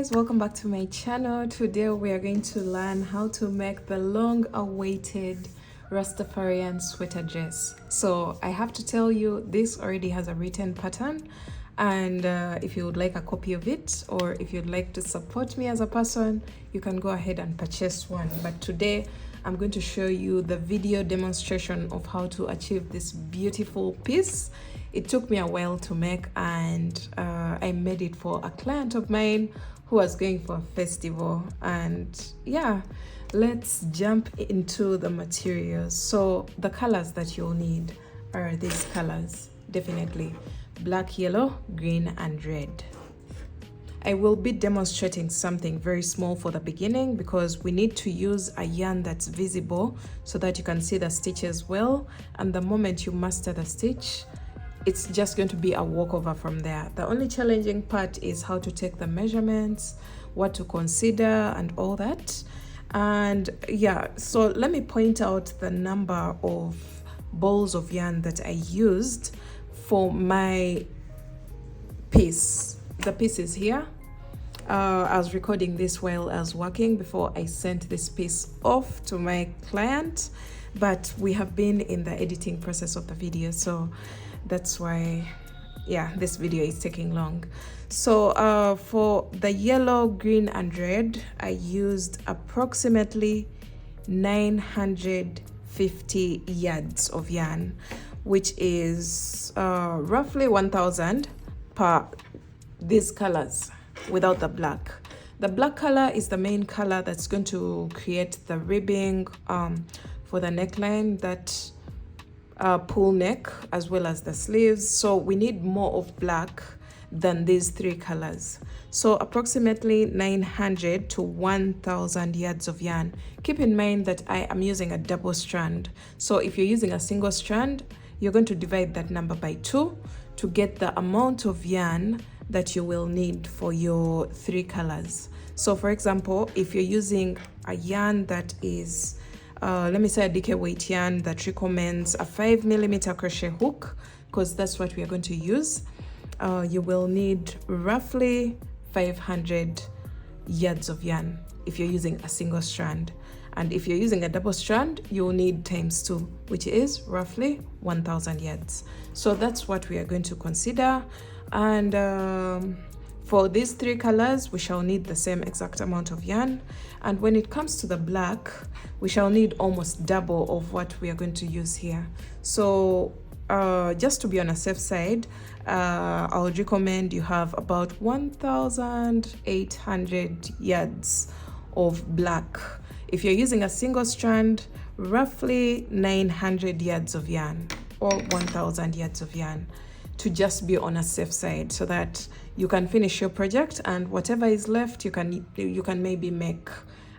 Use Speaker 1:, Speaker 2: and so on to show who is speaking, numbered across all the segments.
Speaker 1: guys, welcome back to my channel. Today we are going to learn how to make the long awaited Rastafarian sweater dress. So I have to tell you, this already has a written pattern, and if you would like a copy of it, or if you'd like to support me as a person, you can go ahead and purchase one. But today I'm going to show you the video demonstration of how to achieve this beautiful piece. It took me a while to make, and I made it for a client of mine who was going for a festival. And yeah, let's jump into the materials. So the colors that you'll need are these colors, definitely black, yellow, green, and red. I will be demonstrating something very small for the beginning because we need to use a yarn that's visible so that you can see the stitches well, and the moment you master the stitch, it's just going to be a walkover from there. The only challenging part is how to take the measurements, what to consider, and all that. And yeah, so let me point out the number of balls of yarn that I used for my piece. The piece is here. I was recording this while I was working before I sent this piece off to my client, but we have been in the editing process of the video, so that's why, yeah, this video is taking long. So for the yellow, green, and red, I used approximately 950 yards of yarn, which is roughly 1,000 per these colors without the black. The black color is the main color that's going to create the ribbing for the neckline, that pull neck, as well as the sleeves. So we need more of black than these three colors. So approximately 900 to 1,000 yards of yarn. Keep in mind that I am using a double strand. So if you're using a single strand, you're going to divide that number by 2 to get the amount of yarn that you will need for your three colors. So for example, if you're using a yarn that is let me say a DK weight yarn that recommends a 5mm crochet hook, because that's what we are going to use, you will need roughly 500 yards of yarn if you're using a single strand. And if you're using a double strand, you'll need ×2, which is roughly 1,000 yards. So that's what we are going to consider. And for these three colors, we shall need the same exact amount of yarn. And when it comes to the black, we shall need almost double of what we are going to use here. So just to be on a safe side, I would recommend you have about 1,800 yards of black. If you're using a single strand, roughly 900 yards of yarn or 1,000 yards of yarn, to just be on a safe side, so that you can finish your project, and whatever is left, you can maybe make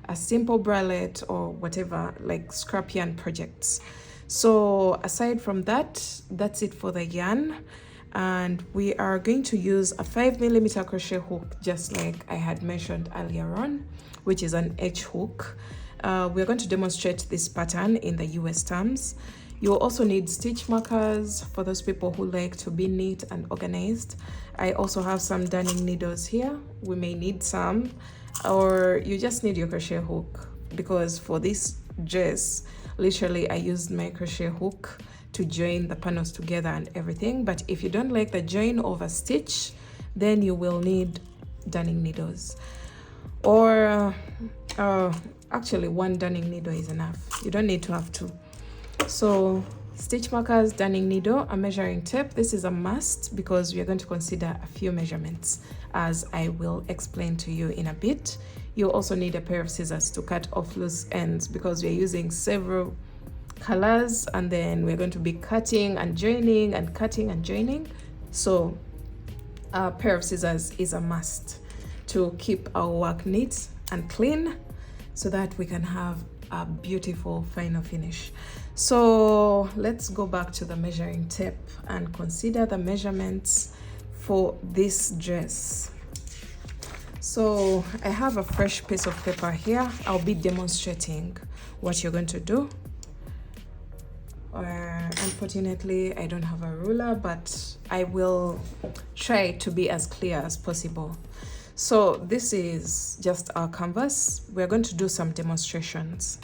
Speaker 1: a simple bralette or whatever, like scrap yarn projects. So aside from that, that's it for the yarn. And we are going to use a 5mm crochet hook, just like I had mentioned earlier on, which is an H hook. We're going to demonstrate this pattern in the US terms. You'll also need stitch markers for those people who like to be neat and organized. I also have some darning needles here. We may need some, or you just need your crochet hook, because for this dress, literally I used my crochet hook to join the panels together and everything. But if you don't like the join of a stitch, then you will need darning needles, or actually one darning needle is enough. You don't need to have two. So stitch markers, darning needle, a measuring tape. This is a must because we are going to consider a few measurements, as I will explain to you in a bit. You also need a pair of scissors to cut off loose ends, because we are using several colors, and then we're going to be cutting and joining and cutting and joining. So a pair of scissors is a must to keep our work neat and clean, so that we can have a beautiful final finish. So let's go back to the measuring tape and consider the measurements for this dress. So I have a fresh piece of paper here. I'll be demonstrating what you're going to do. Unfortunately, I don't have a ruler, but I will try to be as clear as possible. So this is just our canvas. We're going to do some demonstrations.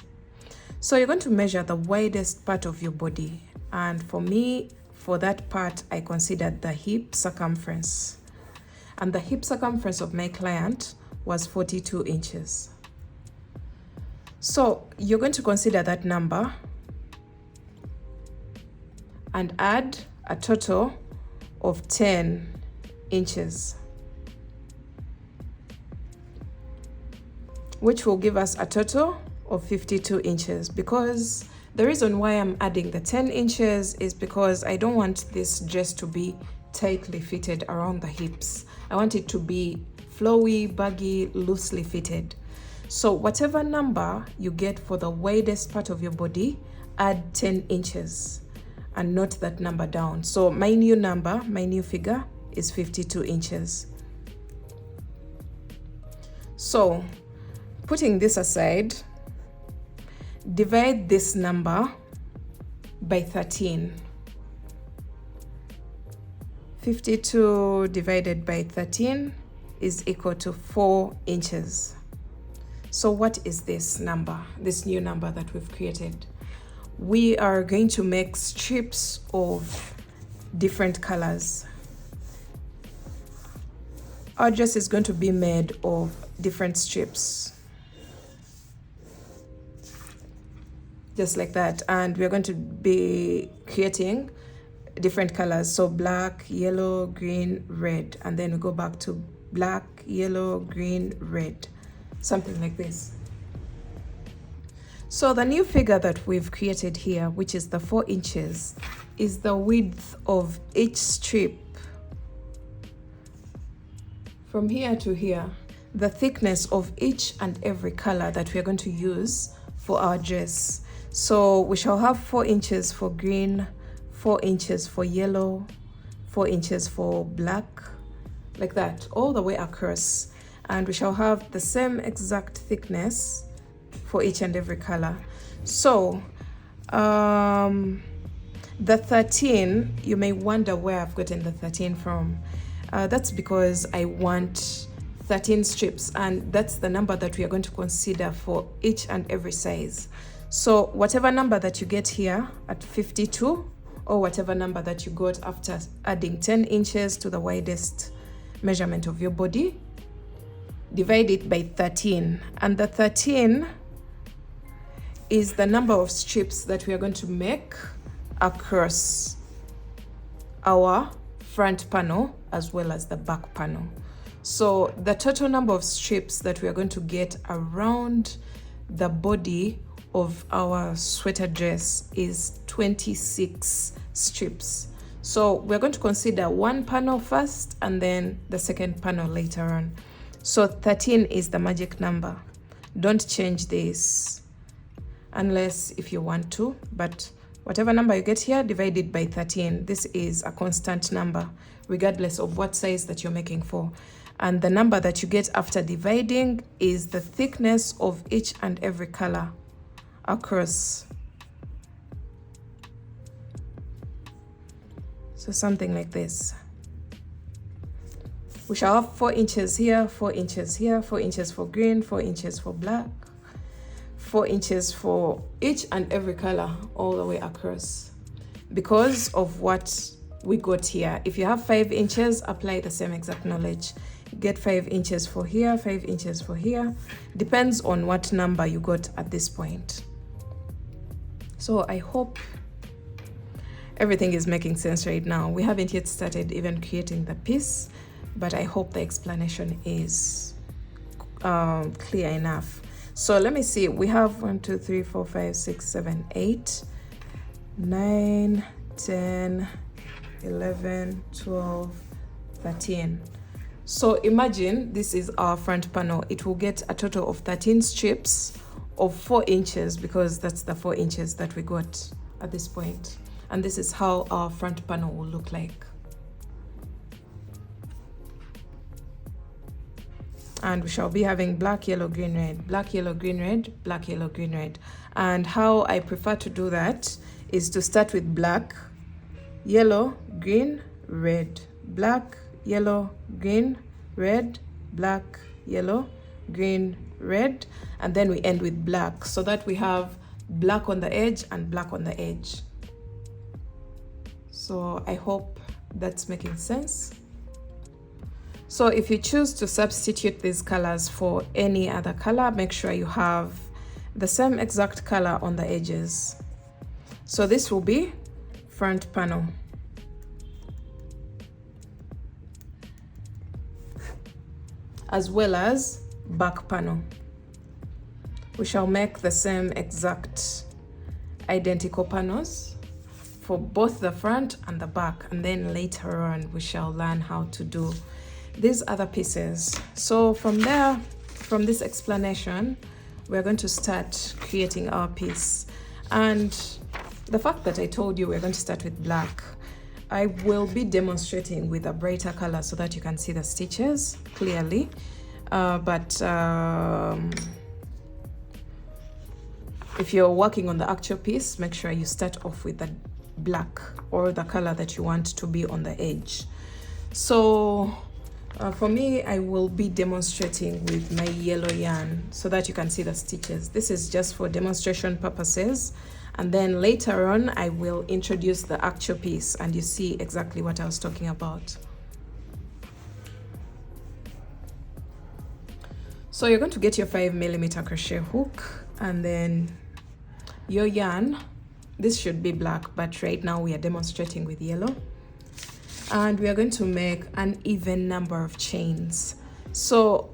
Speaker 1: So you're going to measure the widest part of your body. And for me, for that part, I considered the hip circumference. And the hip circumference of my client was 42 inches. So you're going to consider that number and add a total of 10 inches, which will give us a total of 52 inches. Because the reason why I'm adding the 10 inches is because I don't want this dress to be tightly fitted around the hips. I want it to be flowy, baggy, loosely fitted. So whatever number you get for the widest part of your body, add 10 inches and note that number down. So my new number, my new figure is 52 inches. So putting this aside, divide this number by 13. 52 divided by 13 is equal to 4 inches. So what is this number, this new number that we've created? We are going to make strips of different colors. Our dress is going to be made of different strips, just like that. And we're going to be creating different colors. So black, yellow, green, red. And then we go back to black, yellow, green, red. Something like this. So the new figure that we've created here, which is the 4 inches, is the width of each strip from here to here, the thickness of each and every color that we're going to use for our dress. So we shall have 4 inches for green, 4 inches for yellow, 4 inches for black, like that, all the way across. And we shall have the same exact thickness for each and every color. So the 13, you may wonder where I've gotten the 13 from. That's because I want 13 strips, and that's the number that we are going to consider for each and every size. So whatever number that you get here at 52, or whatever number that you got after adding 10 inches to the widest measurement of your body, divide it by 13. And the 13 is the number of strips that we are going to make across our front panel as well as the back panel. So the total number of strips that we are going to get around the body of our sweater dress is 26 strips. So we're going to consider one panel first and then the second panel later on. So 13 is the magic number. Don't change this unless if you want to, but whatever number you get here, divide it by 13. This is a constant number regardless of what size that you're making for. And the number that you get after dividing is the thickness of each and every color across. So something like this. We shall have 4 inches here, 4 inches here, 4 inches for green, 4 inches for black, 4 inches for each and every color all the way across, because of what we got here. If you have 5 inches, apply the same exact knowledge. Get 5 inches for here, 5 inches for here. Depends on what number you got at this point. So I hope everything is making sense right now. We haven't yet started even creating the piece, but I hope the explanation is clear enough. So let me see. We have 1, 2, 3, 4, 5, 6, 7, 8, 9, 10, 11, 12, 13. So imagine this is our front panel. It will get a total of 13 strips of 4 inches, because that's the 4 inches that we got at this point. And this is how our front panel will look like. And we shall be having black, yellow, green, red, black, yellow, green, red, black, yellow, green, red. And how I prefer to do that is to start with black, yellow, green, red, black, yellow, green, red, black, yellow, green, red, and then we end with black, so that we have black on the edge and black on the edge. So I hope that's making sense. So if you choose to substitute these colors for any other color, make sure you have the same exact color on the edges. So this will be front panel. As well as back panel. We shall make the same exact identical panels for both the front and the back, and then later on we shall learn how to do these other pieces. So from there, from this explanation, we're going to start creating our piece. And the fact that I told you we're going to start with black, I will be demonstrating with a brighter color so that you can see the stitches clearly. If you're working on the actual piece, make sure you start off with the black or the color that you want to be on the edge. So for me, I will be demonstrating with my yellow yarn so that you can see the stitches. This is just for demonstration purposes. And then later on, I will introduce the actual piece and you see exactly what I was talking about. So you're going to get your 5mm crochet hook and then your yarn. This should be black, but right now we are demonstrating with yellow. And we are going to make an even number of chains. So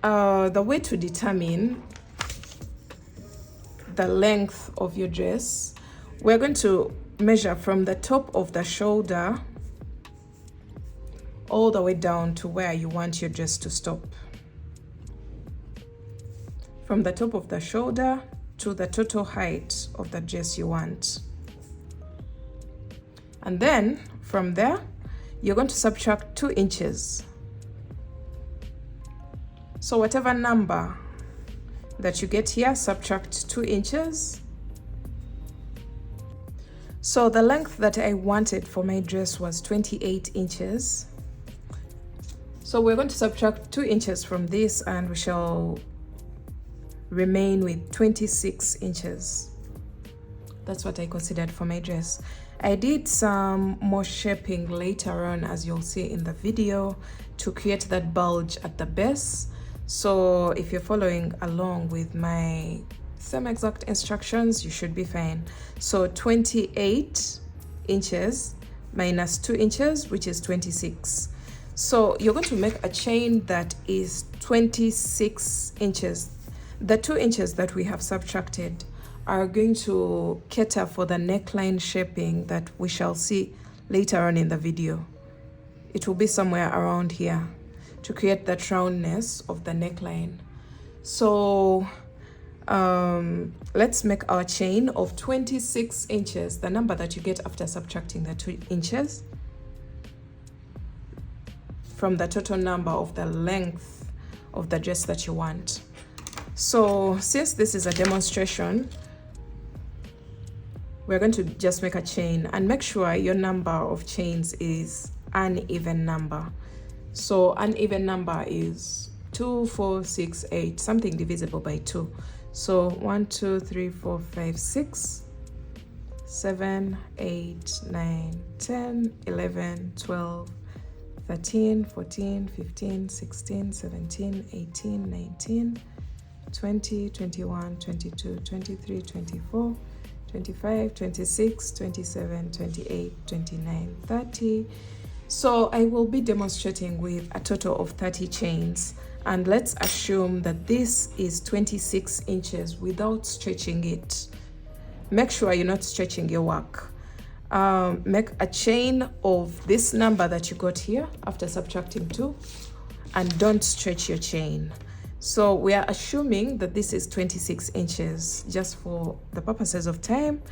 Speaker 1: the way to determine the length of your dress, we're going to measure from the top of the shoulder all the way down to where you want your dress to stop. From the top of the shoulder to the total height of the dress you want. And then from there, you're going to subtract 2 inches. So whatever number that you get here, subtract 2 inches. So the length that I wanted for my dress was 28 inches. So we're going to subtract 2 inches from this and we shall remain with 26 inches. That's what I considered for my dress. I did some more shaping later on, as you'll see in the video, to create that bulge at the base. So if you're following along with my same exact instructions, you should be fine. So 28 inches minus 2 inches, which is 26. So you're going to make a chain that is 26 inches. The 2 inches that we have subtracted are going to cater for the neckline shaping that we shall see later on in the video. It will be somewhere around here to create that roundness of the neckline. So let's make our chain of 26 inches, the number that you get after subtracting the 2 inches from the total number of the length of the dress that you want. So since this is a demonstration, we're going to just make a chain and make sure your number of chains is an even number. So an even number is 2, 4, 6, 8, something divisible by 2. So 1, 2, 3, 4, 5, 6, 7, 8, 9, 10, 11, 12, 13, 14, 15, 16, 17, 18, 19, 20, 21, 22, 23, 24, 25, 26, 27, 28, 29, 30. So I will be demonstrating with a total of 30 chains. And let's assume that this is 26 inches without stretching it. Make sure you're not stretching your work. Make a chain of this number that you got here after subtracting 2, and don't stretch your chain. So we are assuming that this is 26 inches just for the purposes of time.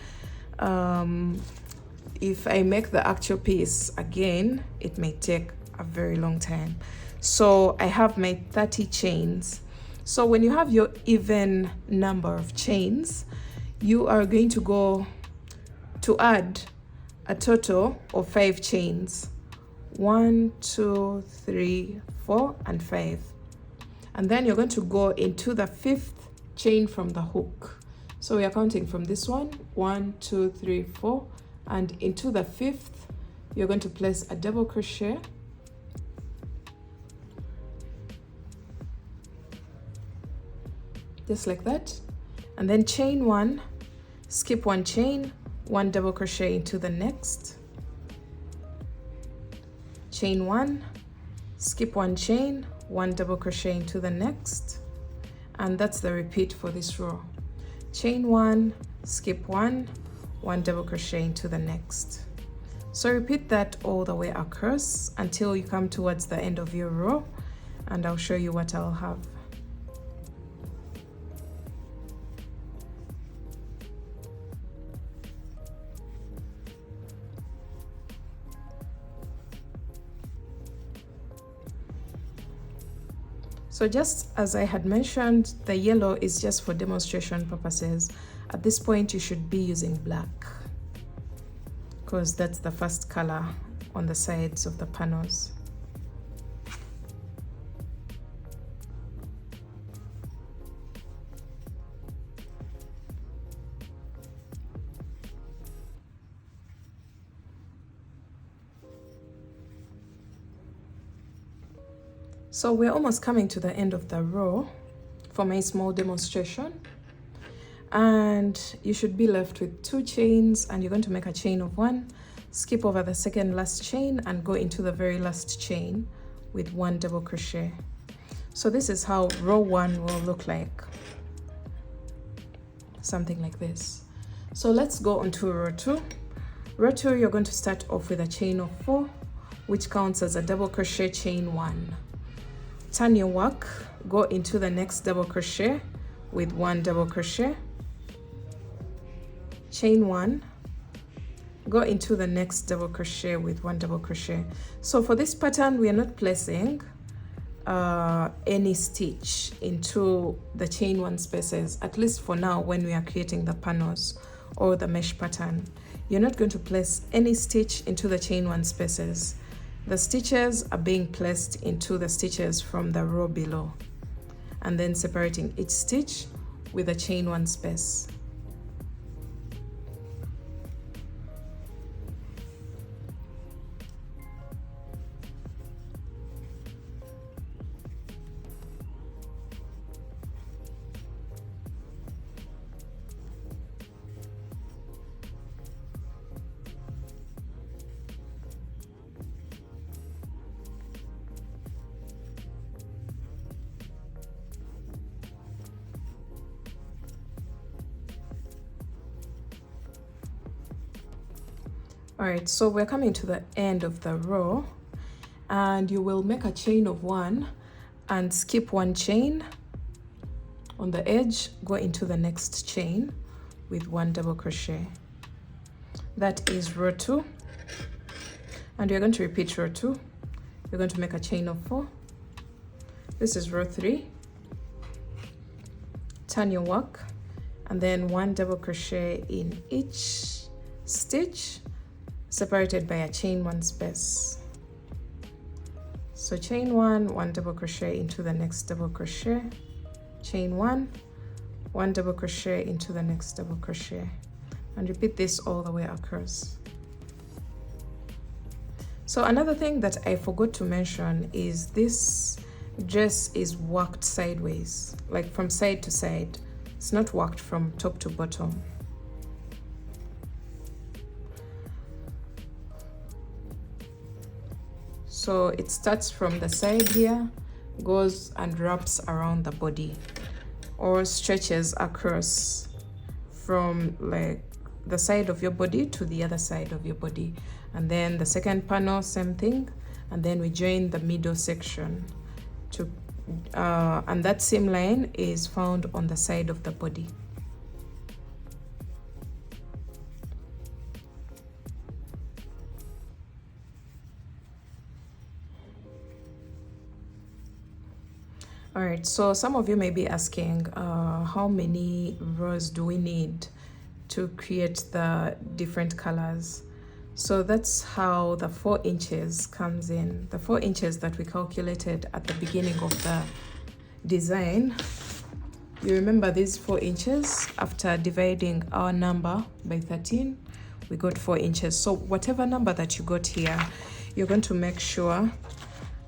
Speaker 1: If I make the actual piece again, it may take a very long time. So I have my 30 chains. So when you have your even number of chains, you are going to go to add a total of 5 chains. 1, 2, 3, 4, and 5. And then you're going to go into the 5th chain from the hook. So we are counting from this one, 1, 2, 3, 4, and into the 5th you're going to place a double crochet, just like that, and then chain 1, skip 1 chain, 1 double crochet into the next, chain 1, skip 1 chain, 1 double crochet into the next, and that's the repeat for this row. Chain 1, skip 1, 1 double crochet into the next. So repeat that all the way across until you come towards the end of your row, and I'll show you what I'll have. So just as I had mentioned, the yellow is just for demonstration purposes. At this point, you should be using black, because that's the first color on the sides of the panels. So we're almost coming to the end of the row for my small demonstration, and you should be left with 2 chains, and you're going to make a chain of 1, skip over the second last chain and go into the very last chain with 1 double crochet. So this is how row 1 will look like, something like this. So let's go on to row 2. Row 2, you're going to start off with a chain of 4, which counts as a double crochet, chain 1. Turn your work, go into the next double crochet with 1 double crochet, chain 1, go into the next double crochet with 1 double crochet. So for this pattern, we are not placing any stitch into the chain 1 spaces, at least for now. When we are creating the panels or the mesh pattern, you're not going to place any stitch into the chain 1 spaces. The stitches are being placed into the stitches from the row below, and then separating each stitch with a chain 1 space. All right, so we're coming to the end of the row, and you will make a chain of 1 and skip 1 chain on the edge, go into the next chain with 1 double crochet. That is row 2, and you're going to repeat row 2. You're going to make a chain of 4. This is row 3. Turn your work, and then 1 double crochet in each stitch, separated by a chain 1 space. So chain 1, 1 double crochet into the next double crochet, chain 1, 1 double crochet into the next double crochet, and repeat this all the way across. So another thing that I forgot to mention is this dress is worked sideways, like from side to side. It's not worked from top to bottom. So it starts from the side here, goes and wraps around the body, or stretches across from like the side of your body to the other side of your body. And then the second panel, same thing. And then we join the middle section to, and that seam line is found on the side of the body. All right, so some of you may be asking, how many rows do we need to create the different colors? So that's how the 4 inches comes in. The 4 inches that we calculated at the beginning of the design. You remember these 4 inches after dividing our number by 13, we got 4 inches. So whatever number that you got here, you're going to make sure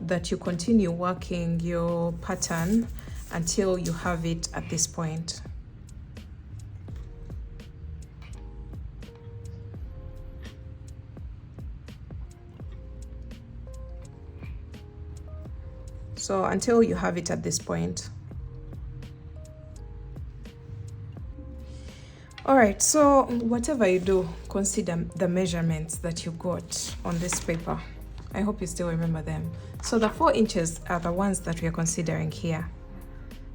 Speaker 1: that you continue working your pattern until you have it at this point. So until you have it at this point. All right, so whatever you do, consider the measurements that you got on this paper. I hope you still remember them. So the 4 inches are the ones that we are considering here.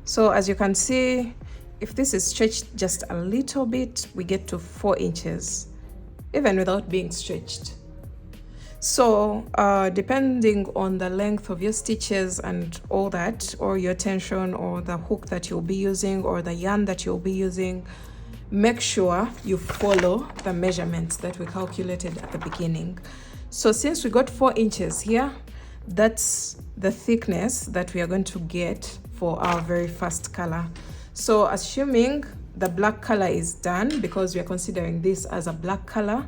Speaker 1: So as you can see, if this is stretched just a little bit, we get to 4 inches, even without being stretched. So depending on the length of your stitches and all that, or your tension, or the hook that you'll be using, or the yarn that you'll be using, make sure you follow the measurements that we calculated at the beginning. So since we got 4 inches here, that's the thickness that we are going to get for our very first color. So assuming the black color is done, because we are considering this as a black color,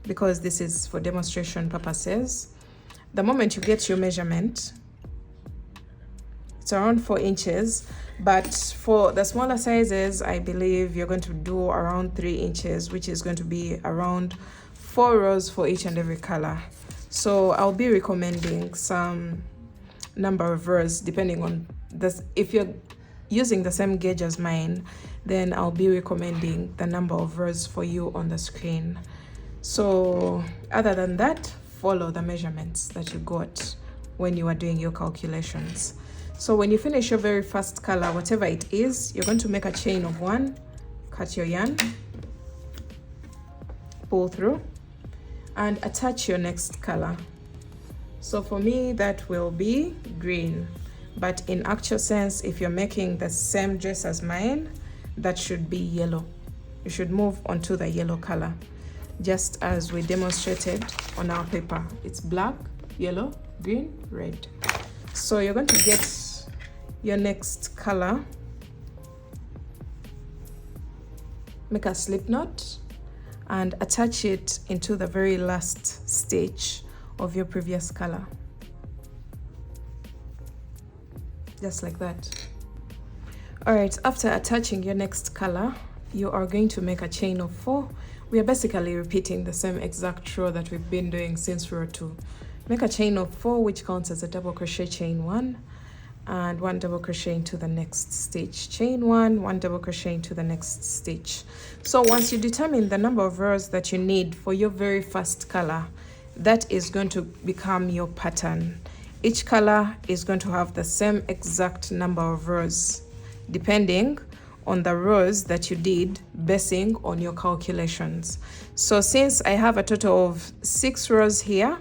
Speaker 1: because this is for demonstration purposes, the moment you get your measurement, it's around 4 inches. But for the smaller sizes, I believe you're going to do around 3 inches, which is going to be around 4 rows for each and every color. So I'll be recommending some number of rows depending on this. If you're using the same gauge as mine, then I'll be recommending the number of rows for you on the screen. So other than that, follow the measurements that you got when you are doing your calculations. So when you finish your very first color, whatever it is, you're going to make a chain of 1, cut your yarn, pull through, and attach your next color. So for me, that will be green. But in actual sense, if you're making the same dress as mine, that should be yellow. You should move on to the yellow color, just as we demonstrated on our paper. It's black, yellow, green, red. So you're going to get your next color, make a slip knot, and attach it into the very last stitch of your previous color. Just like that. All right, after attaching your next color, you are going to make a chain of 4. We are basically repeating the same exact row that we've been doing since row 2. Make a chain of 4, which counts as a double crochet chain 1, and 1 double crochet into the next stitch, chain 1, 1 double crochet into the next stitch. So once you determine the number of rows that you need for your very first color, that is going to become your pattern. Each color is going to have the same exact number of rows, depending on the rows that you did basing on your calculations. So since I have a total of 6 rows here,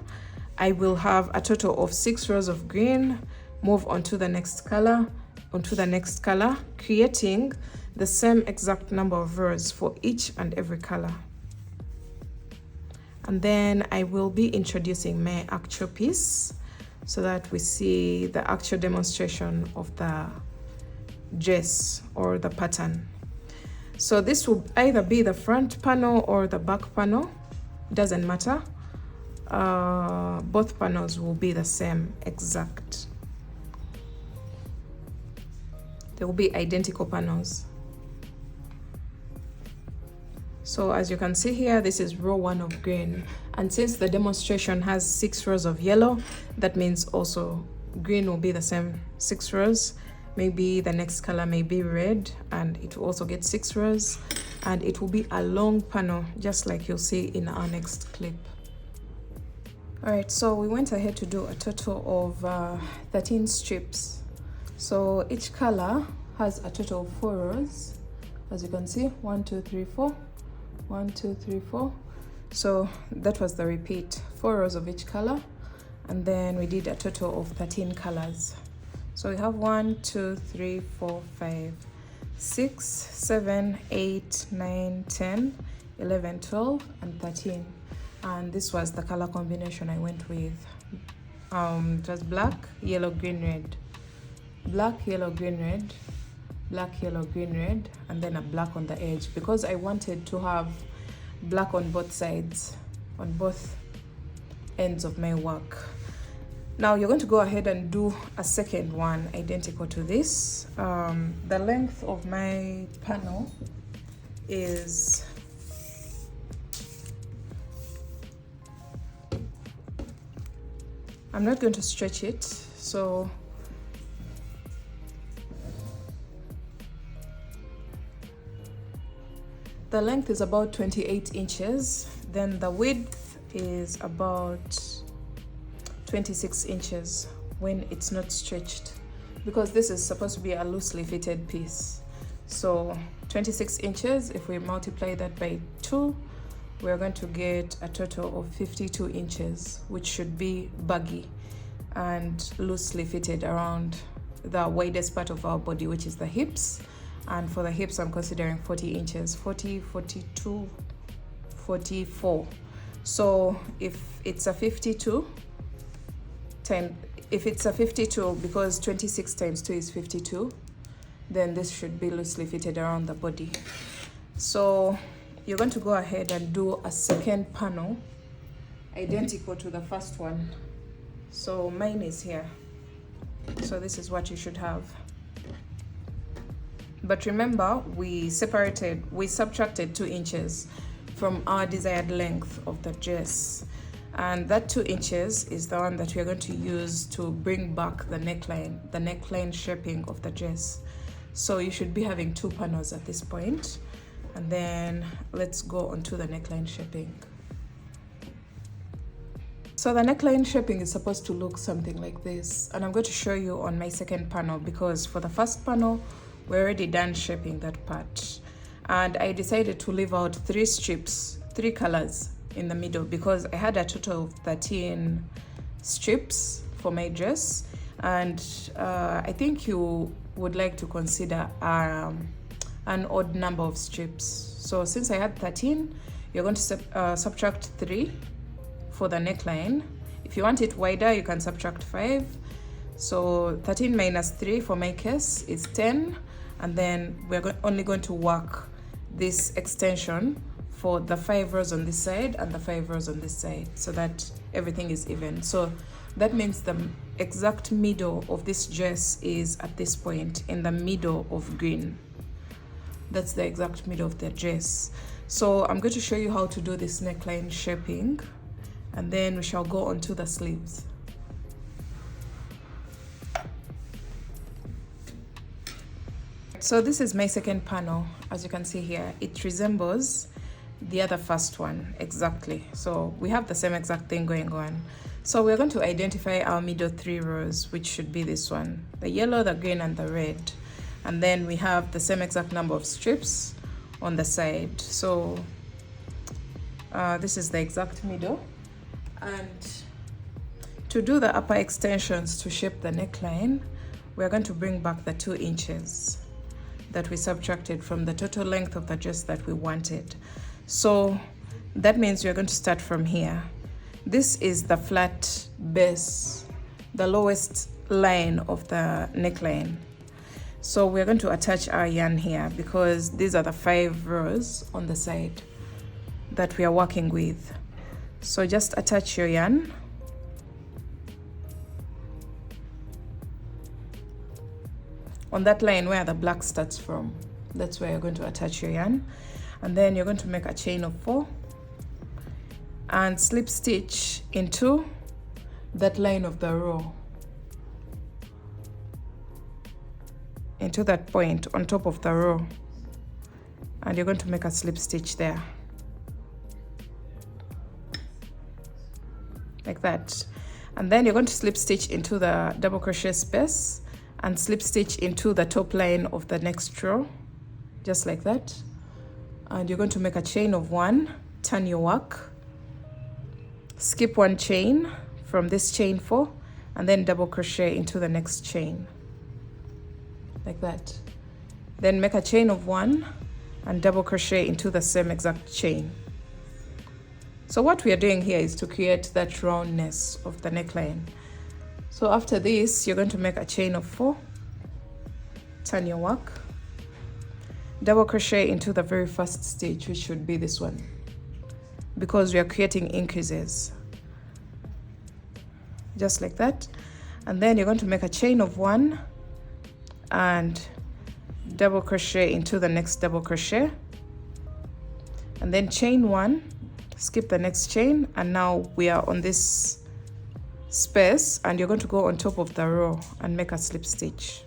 Speaker 1: I will have a total of 6 rows of green, move on to the next color, onto the next color, creating the same exact number of rows for each and every color. And then I will be introducing my actual piece so that we see the actual demonstration of the dress or the pattern. So this will either be the front panel or the back panel, doesn't matter. Both panels will be the same exact. They will be identical panels. So as you can see here, this is row 1 of green, and since the demonstration has 6 rows of yellow, that means also green will be the same 6 rows. Maybe the next color may be red, and it will also get 6 rows, and it will be a long panel, just like you'll see in our next clip. All right, so we went ahead to do a total of 13 strips. So each color has a total of 4 rows, as you can see, 1 2 3 4, 1 2 3 4. So that was the repeat, 4 rows of each color, and then we did a total of 13 colors. So we have 1 2 3 4 5 6 7 8 9 10 11 12 and 13. and this was the color combination I went with. It was black, yellow, green, red, black, yellow, green, red, black, yellow, green, red, and then a black on the edge, because I wanted to have black on both sides, on both ends of my work. Now you're going to go ahead and do a second one identical to this. The length of my panel is I'm not going to stretch it, so the length is about 28 inches, then the width is about 26 inches when it's not stretched, because this is supposed to be a loosely fitted piece. So 26 inches, if we multiply that by 2, we're going to get a total of 52 inches, which should be baggy and loosely fitted around the widest part of our body, which is the hips. And for the hips, I'm considering 40 inches, 40, 42, 44. So if it's a 52, because 26 times 2 is 52, then this should be loosely fitted around the body. So you're going to go ahead and do a second panel identical to the first one. So mine is here, so this is what you should have. But remember, we subtracted 2 inches from our desired length of the dress, and that 2 inches is the one that we're going to use to bring back the neckline shaping of the dress. So you should be having 2 panels at this point, and then let's go on to the neckline shaping. So the neckline shaping is supposed to look something like this, and I'm going to show you on my second panel, because for the first panel we're already done shaping that part, and I decided to leave out 3 strips, 3 colors in the middle, because I had a total of 13 strips for my dress, and I think you would like to consider an odd number of strips. So since I had 13, you're going to subtract 3 for the neckline. If you want it wider, you can subtract 5. So 13 minus 3 for my case is 10, and then we're only going to work this extension for the 5 rows on this side and the 5 rows on this side, so that everything is even. So that means the exact middle of this dress is at this point, in the middle of green. That's the exact middle of the dress. So I'm going to show you how to do this neckline shaping, and then we shall go on to the sleeves. So this is my second panel. As you can see here, it resembles the other first one exactly. So we have the same exact thing going on. So we're going to identify our middle 3 rows, which should be this one, the yellow, the green, and the red. And then we have the same exact number of strips on the side. So this is the exact middle. And to do the upper extensions to shape the neckline, we're going to bring back the 2 inches that we subtracted from the total length of the dress that we wanted. So that means we're going to start from here. This is the flat base, the lowest line of the neckline. So we're going to attach our yarn here, because these are the 5 rows on the side that we are working with. So just attach your yarn. On that line where the black starts from, that's where you're going to attach your yarn. And then you're going to make a chain of 4 and slip stitch into that line of the row, into that point on top of the row, and you're going to make a slip stitch there, like that. And then you're going to slip stitch into the double crochet space and slip stitch into the top line of the next row, just like that. And you're going to make a chain of 1, turn your work, skip 1 chain from this chain 4, and then double crochet into the next chain, like that. Then make a chain of 1 and double crochet into the same exact chain. So what we are doing here is to create that roundness of the neckline. So after this, you're going to make a chain of 4, turn your work, double crochet into the very first stitch, which should be this one, because we are creating increases, just like that. And then you're going to make a chain of 1 and double crochet into the next double crochet, and then chain 1, skip the next chain, and now we are on this space, and you're going to go on top of the row and make a slip stitch.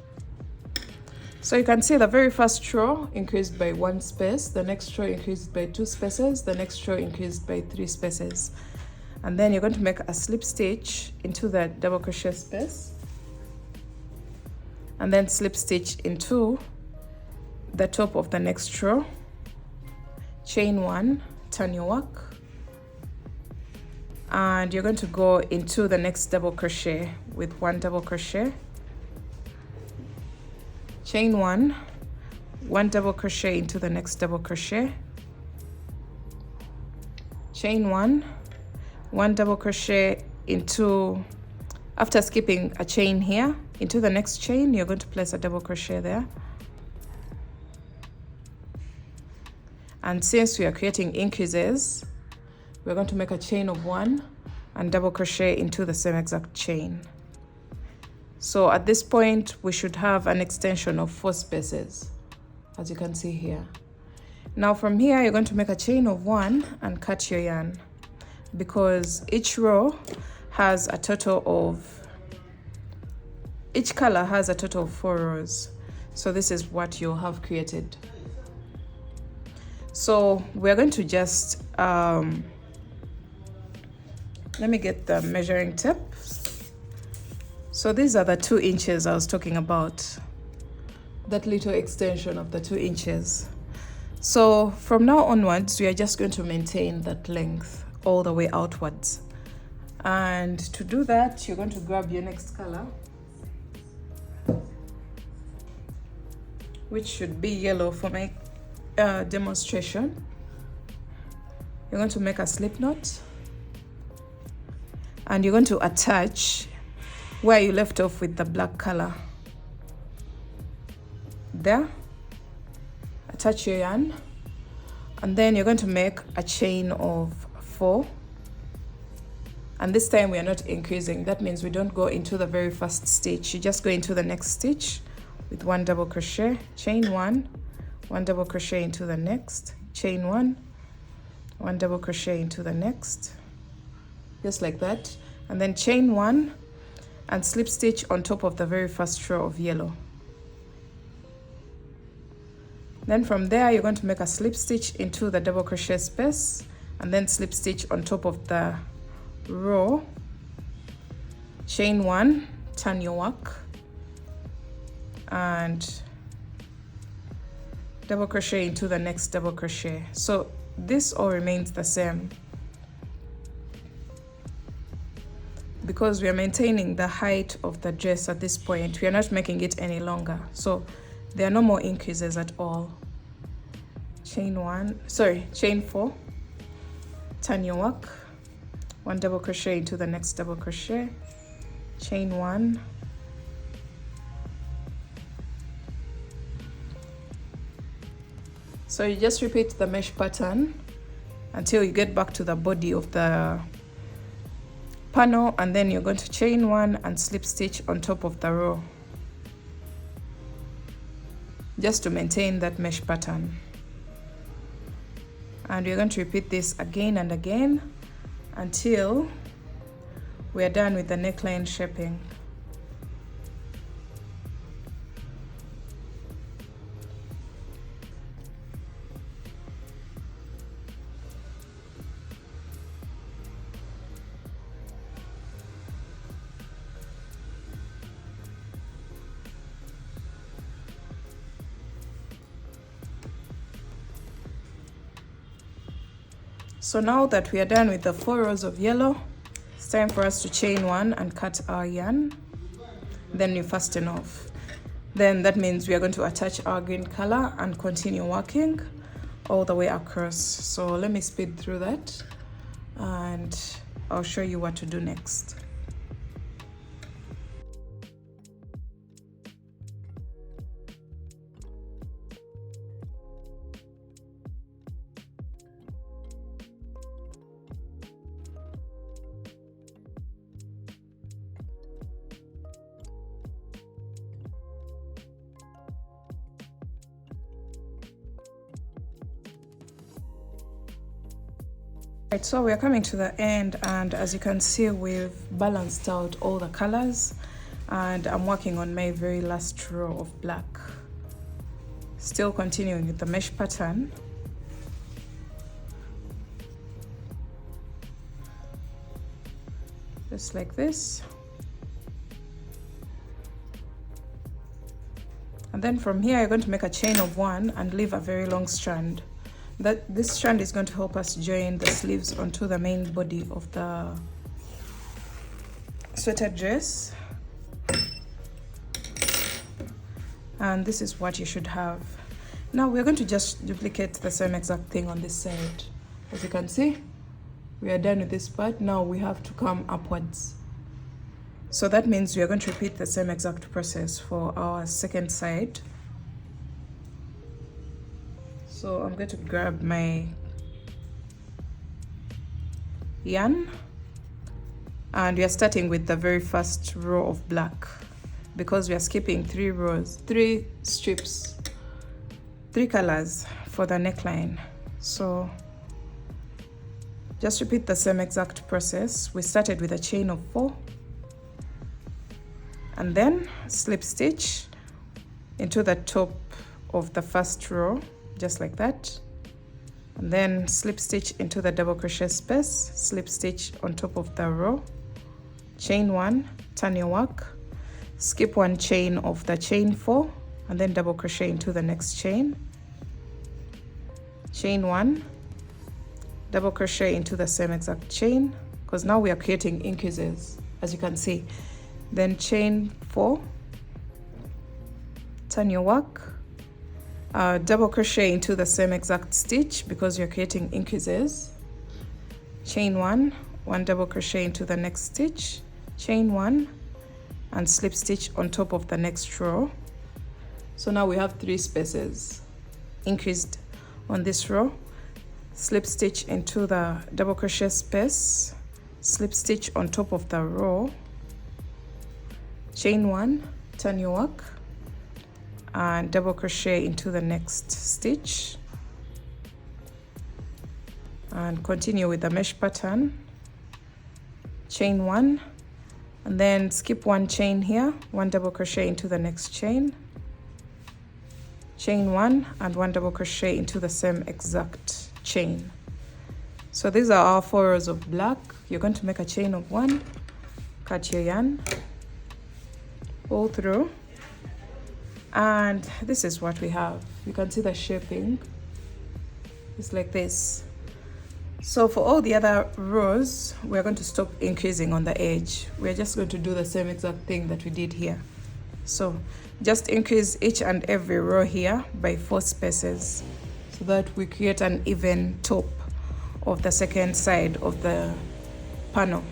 Speaker 1: So you can see the very first row increased by 1 space, the next row increased by 2 spaces, the next row increased by 3 spaces. And then you're going to make a slip stitch into the double crochet space, and then slip stitch into the top of the next row, chain 1, turn your work, and you're going to go into the next double crochet with 1 double crochet, chain 1, 1 double crochet into the next double crochet, chain 1, 1 double crochet into, after skipping a chain here, into the next chain, you're going to place a double crochet there. And since we are creating increases, we're going to make a chain of 1 and double crochet into the same exact chain. So at this point, we should have an extension of 4 spaces, as you can see here. Now from here, you're going to make a chain of 1 and cut your yarn, because each row has a total of, each color has a total of 4 rows. So this is what you'll have created. So we're going to just, let me get the measuring tape. So these are the 2 inches I was talking about, that little extension of the 2 inches. So from now onwards, we are just going to maintain that length all the way outwards. And to do that, you're going to grab your next color, which should be yellow for my demonstration. You're going to make a slip knot, and you're going to attach where you left off with the black color. There, attach your yarn, and then you're going to make a chain of 4, and this time we are not increasing. That means we don't go into the very first stitch, you just go into the next stitch with 1 double crochet, chain 1, 1 double crochet into the next, chain 1, 1 double crochet into the next, just like that, and then chain 1 and slip stitch on top of the very first row of yellow. Then from there, you're going to make a slip stitch into the double crochet space, and then slip stitch on top of the row, chain 1, turn your work, and double crochet into the next double crochet. So this all remains the same, because we are maintaining the height of the dress at this point. We are not making it any longer, so there are no more increases at all. Chain 4, turn your work, 1 double crochet into the next double crochet, chain 1, so you just repeat the mesh pattern until you get back to the body of the panel, and then you're going to chain 1 and slip stitch on top of the row, just to maintain that mesh pattern. And we're going to repeat this again and again until we are done with the neckline shaping. So now that we are done with the 4 rows of yellow, it's time for us to chain 1 and cut our yarn. Then you fasten off. Then that means we are going to attach our green color and continue working all the way across. So let me speed through that. and I'll show you what to do next. Right, so we're coming to the end, and as you can see, we've balanced out all the colors, and I'm working on my very last row of black. Still continuing with the mesh pattern. Just like this. And then from here, you're going to make a chain of 1 and leave a very long strand. This strand is going to help us join the sleeves onto the main body of the sweater dress. And this is what you should have. Now we're going to just duplicate the same exact thing on this side. As you can see, we are done with this part. Now we have to come upwards. So that means we are going to repeat the same exact process for our second side. So I'm going to grab my yarn, and we are starting with the very first row of black because we are skipping 3 rows, 3 strips, 3 colors for the neckline. So just repeat the same exact process. We started with a chain of 4 and then slip stitch into the top of the first row, just like that, and then slip stitch into the double crochet space, slip stitch on top of the row, chain 1, turn your work, skip 1 chain of the chain 4, and then double crochet into the next chain, chain 1, double crochet into the same exact chain, because now we are creating increases, as you can see, then chain 4, turn your work, double crochet into the same exact stitch because you're creating increases, chain 1, 1 double crochet into the next stitch, chain 1, and slip stitch on top of the next row. So now we have 3 spaces increased on this row, slip stitch into the double crochet space, slip stitch on top of the row, chain 1, turn your work, and double crochet into the next stitch, and continue with the mesh pattern, chain 1, and then skip 1 chain here, 1 double crochet into the next chain, chain 1, and 1 double crochet into the same exact chain. So these are our 4 rows of black. You're going to make a chain of 1, cut your yarn, pull through, and this is what we have. You can see the shaping. It's like this. So for all the other rows, we're going to stop increasing on the edge. We're just going to do the same exact thing that we did here. So just increase each and every row here by 4 spaces so that we create an even top of the second side of the panel.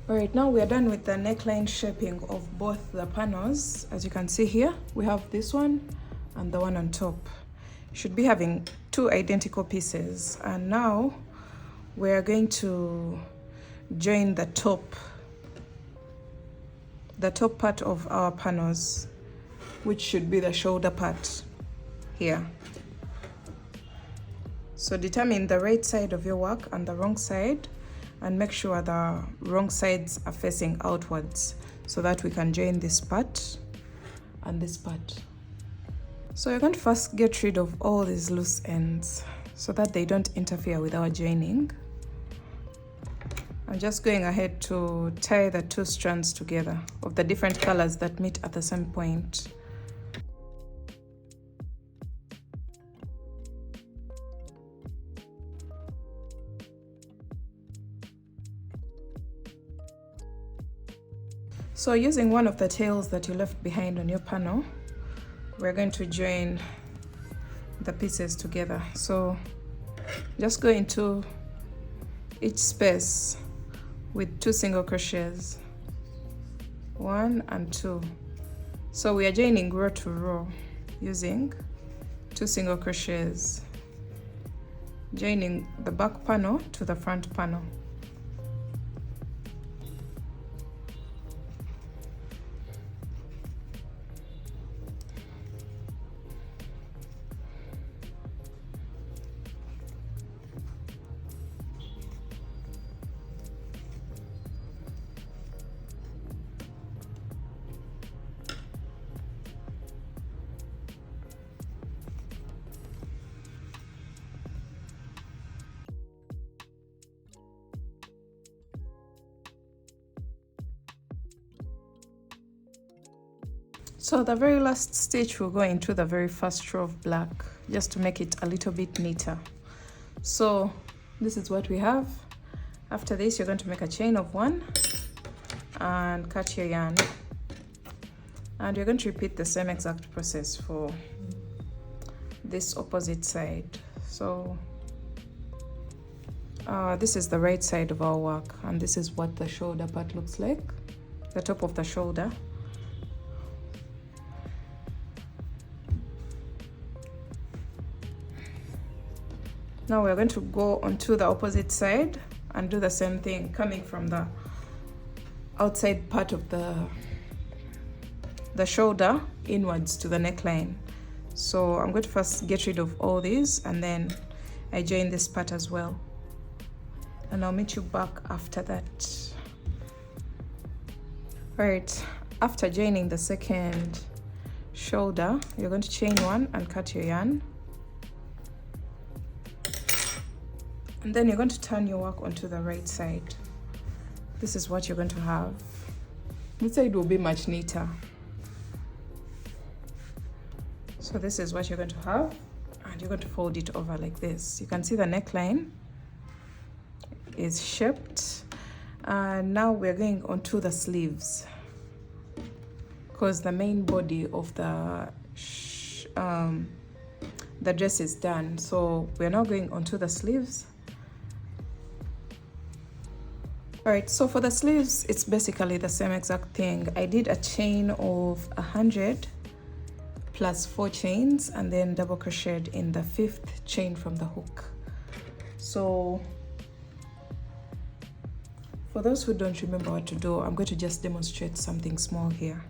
Speaker 1: Alright, now we are done with the neckline shaping of both the panels. As you can see here, we have this one and the one on top. Should be having 2 identical pieces. And now we are going to join the top part of our panels, which should be the shoulder part here. So determine the right side of your work and the wrong side, and make sure the wrong sides are facing outwards so that we can join this part and this part. So you're going to first get rid of all these loose ends so that they don't interfere with our joining. I'm just going ahead to tie the two strands together of the different colors that meet at the same point. So using one of the tails that you left behind on your panel, we're going to join the pieces together. So just go into each space with 2 single crochets, 1 and 2. So we are joining row to row using 2 single crochets, joining the back panel to the front panel. So the very last stitch will go into the very first row of black, just to make it a little bit neater. So this is what we have. After this, you're going to make a chain of 1 and cut your yarn. And you're going to repeat the same exact process for this opposite side. So this is the right side of our work, and this is what the shoulder part looks like, the top of the shoulder. Now we're going to go onto the opposite side and do the same thing, coming from the outside part of the shoulder inwards to the neckline. So I'm going to first get rid of all these, and then I join this part as well. And I'll meet you back after that. All right, after joining the second shoulder, you're going to chain 1 and cut your yarn. And then you're going to turn your work onto the right side. This is what you're going to have. This side will be much neater. So this is what you're going to have, and you're going to fold it over like this. You can see the neckline is shaped. And now we're going onto the sleeves, because the main body of the dress is done. So we're now going onto the sleeves. All right, so for the sleeves, it's basically the same exact thing. I did a chain of 100 plus 4 chains, and then double crocheted in the 5th chain from the hook. So for those who don't remember what to do, I'm going to just demonstrate something small here.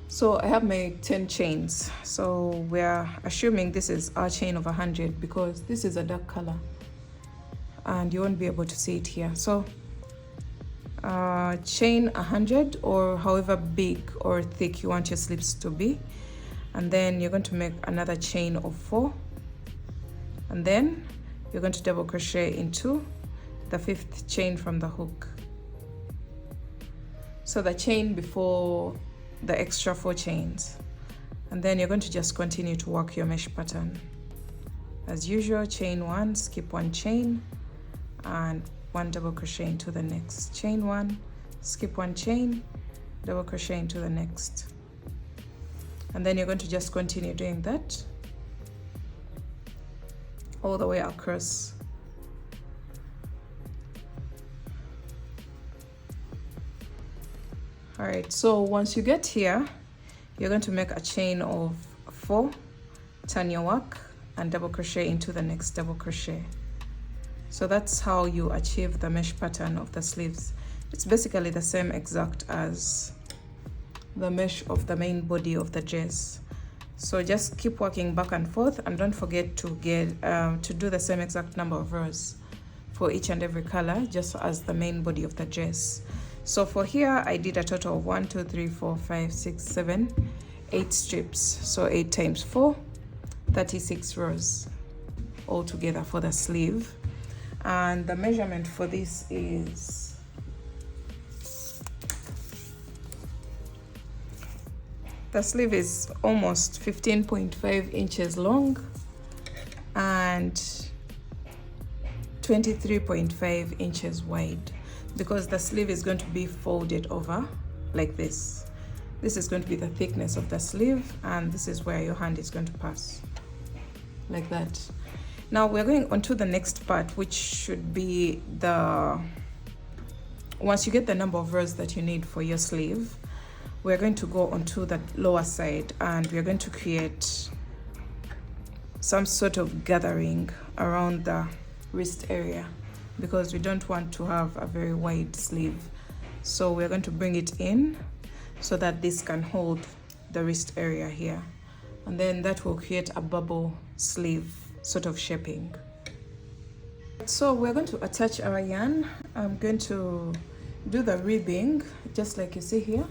Speaker 1: So I have my 10 chains. So we're assuming this is our chain of 100, because this is a dark color and you won't be able to see it here. So chain 100, or however big or thick you want your sleeves to be. And then you're going to make another chain of 4. And then you're going to double crochet into the 5th chain from the hook. So the chain before the extra 4 chains, and then you're going to just continue to work your mesh pattern as usual. Chain 1, skip 1 chain, and 1 double crochet into the next. Chain 1, skip 1 chain, double crochet into the next, and then you're going to just continue doing that all the way across. All right, so once you get here, you're going to make a chain of 4, turn your work, and double crochet into the next double crochet. So that's how you achieve the mesh pattern of the sleeves. It's basically the same exact as the mesh of the main body of the dress. So just keep working back and forth, and don't forget to get to do the same exact number of rows. for each and every color, just as the main body of the dress. So for here I did a total of 1 2 3 4 5 6 7 8 strips. So 8 times 4, 36 rows all together for the sleeve. And the measurement for this is the sleeve is almost 15.5 inches long and 23.5 inches wide, because the sleeve is going to be folded over like this. This is going to be the thickness of the sleeve, and this is where your hand is going to pass, like that. Now we're going on to the next part, which should be once you get the number of rows that you need for your sleeve, we're going to go onto the lower side and we're going to create some sort of gathering around the wrist area, because we don't want to have a very wide sleeve. So we're going to bring it in so that this can hold the wrist area here, and then that will create a bubble sleeve sort of shaping. So we're going to attach our yarn. I'm going to do the ribbing just like you see here.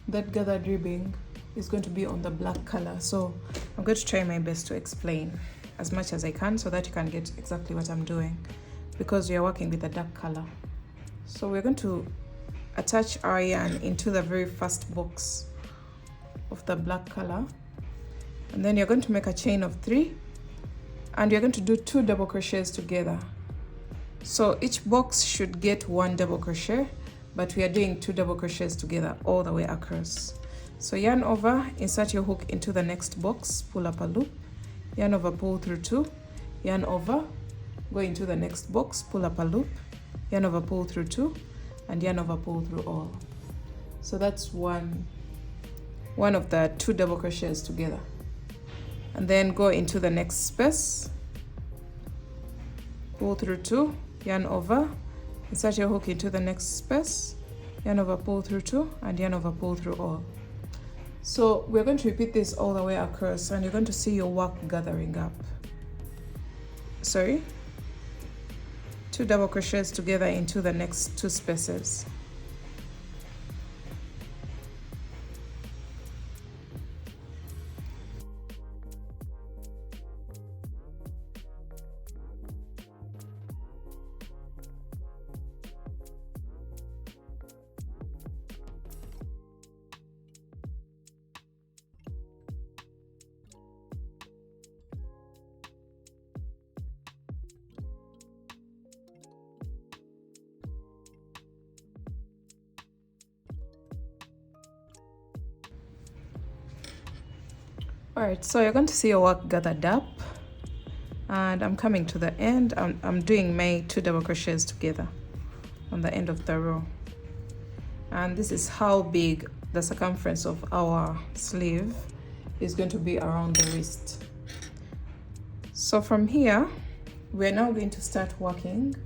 Speaker 1: That gathered ribbing is going to be on the black color, so I'm going to try my best to explain as much as I can so that you can get exactly what I'm doing, because we are working with a dark color. So we're going to attach our yarn into the very first box of the black color, and then you're going to make a chain of 3, and you're going to do 2 double crochets together. So each box should get 1 double crochet, but we are doing 2 double crochets together all the way across. So yarn over, insert your hook into the next box, pull up a loop, yarn over, pull through 2, yarn over, go into the next box, pull up a loop, yarn over, pull through 2, and yarn over, pull through all. So that's one of the 2 double crochets together. And then go into the next space, pull through 2, yarn over, insert your hook into the next space, yarn over, pull through 2, and yarn over, pull through all. So we're going to repeat this all the way across, and you're going to see your work gathering up. 2 double crochets together into the next 2 spaces. Alright, so you're going to see your work gathered up, and I'm coming to the end. I'm doing my 2 double crochets together on the end of the row, and this is how big the circumference of our sleeve is going to be around the wrist. So from here we're now going to start working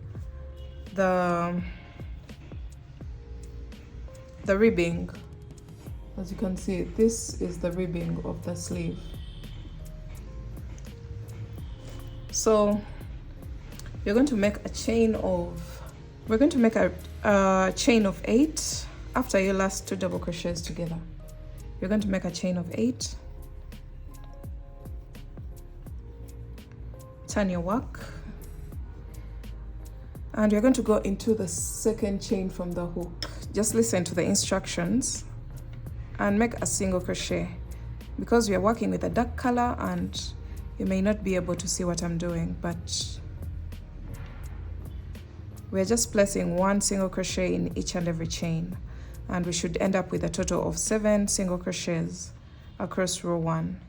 Speaker 1: the ribbing. As you can see, this is the ribbing of the sleeve. So you're going to make a chain of, we're going to make a chain of 8 after your last 2 double crochets together. You're going to make a chain of 8, turn your work, and you're going to go into the second chain from the hook. Just listen to the instructions and make a single crochet, because we are working with a dark color and you may not be able to see what I'm doing, but we're just placing 1 single crochet in each and every chain, and we should end up with a total of 7 single crochets across row 1.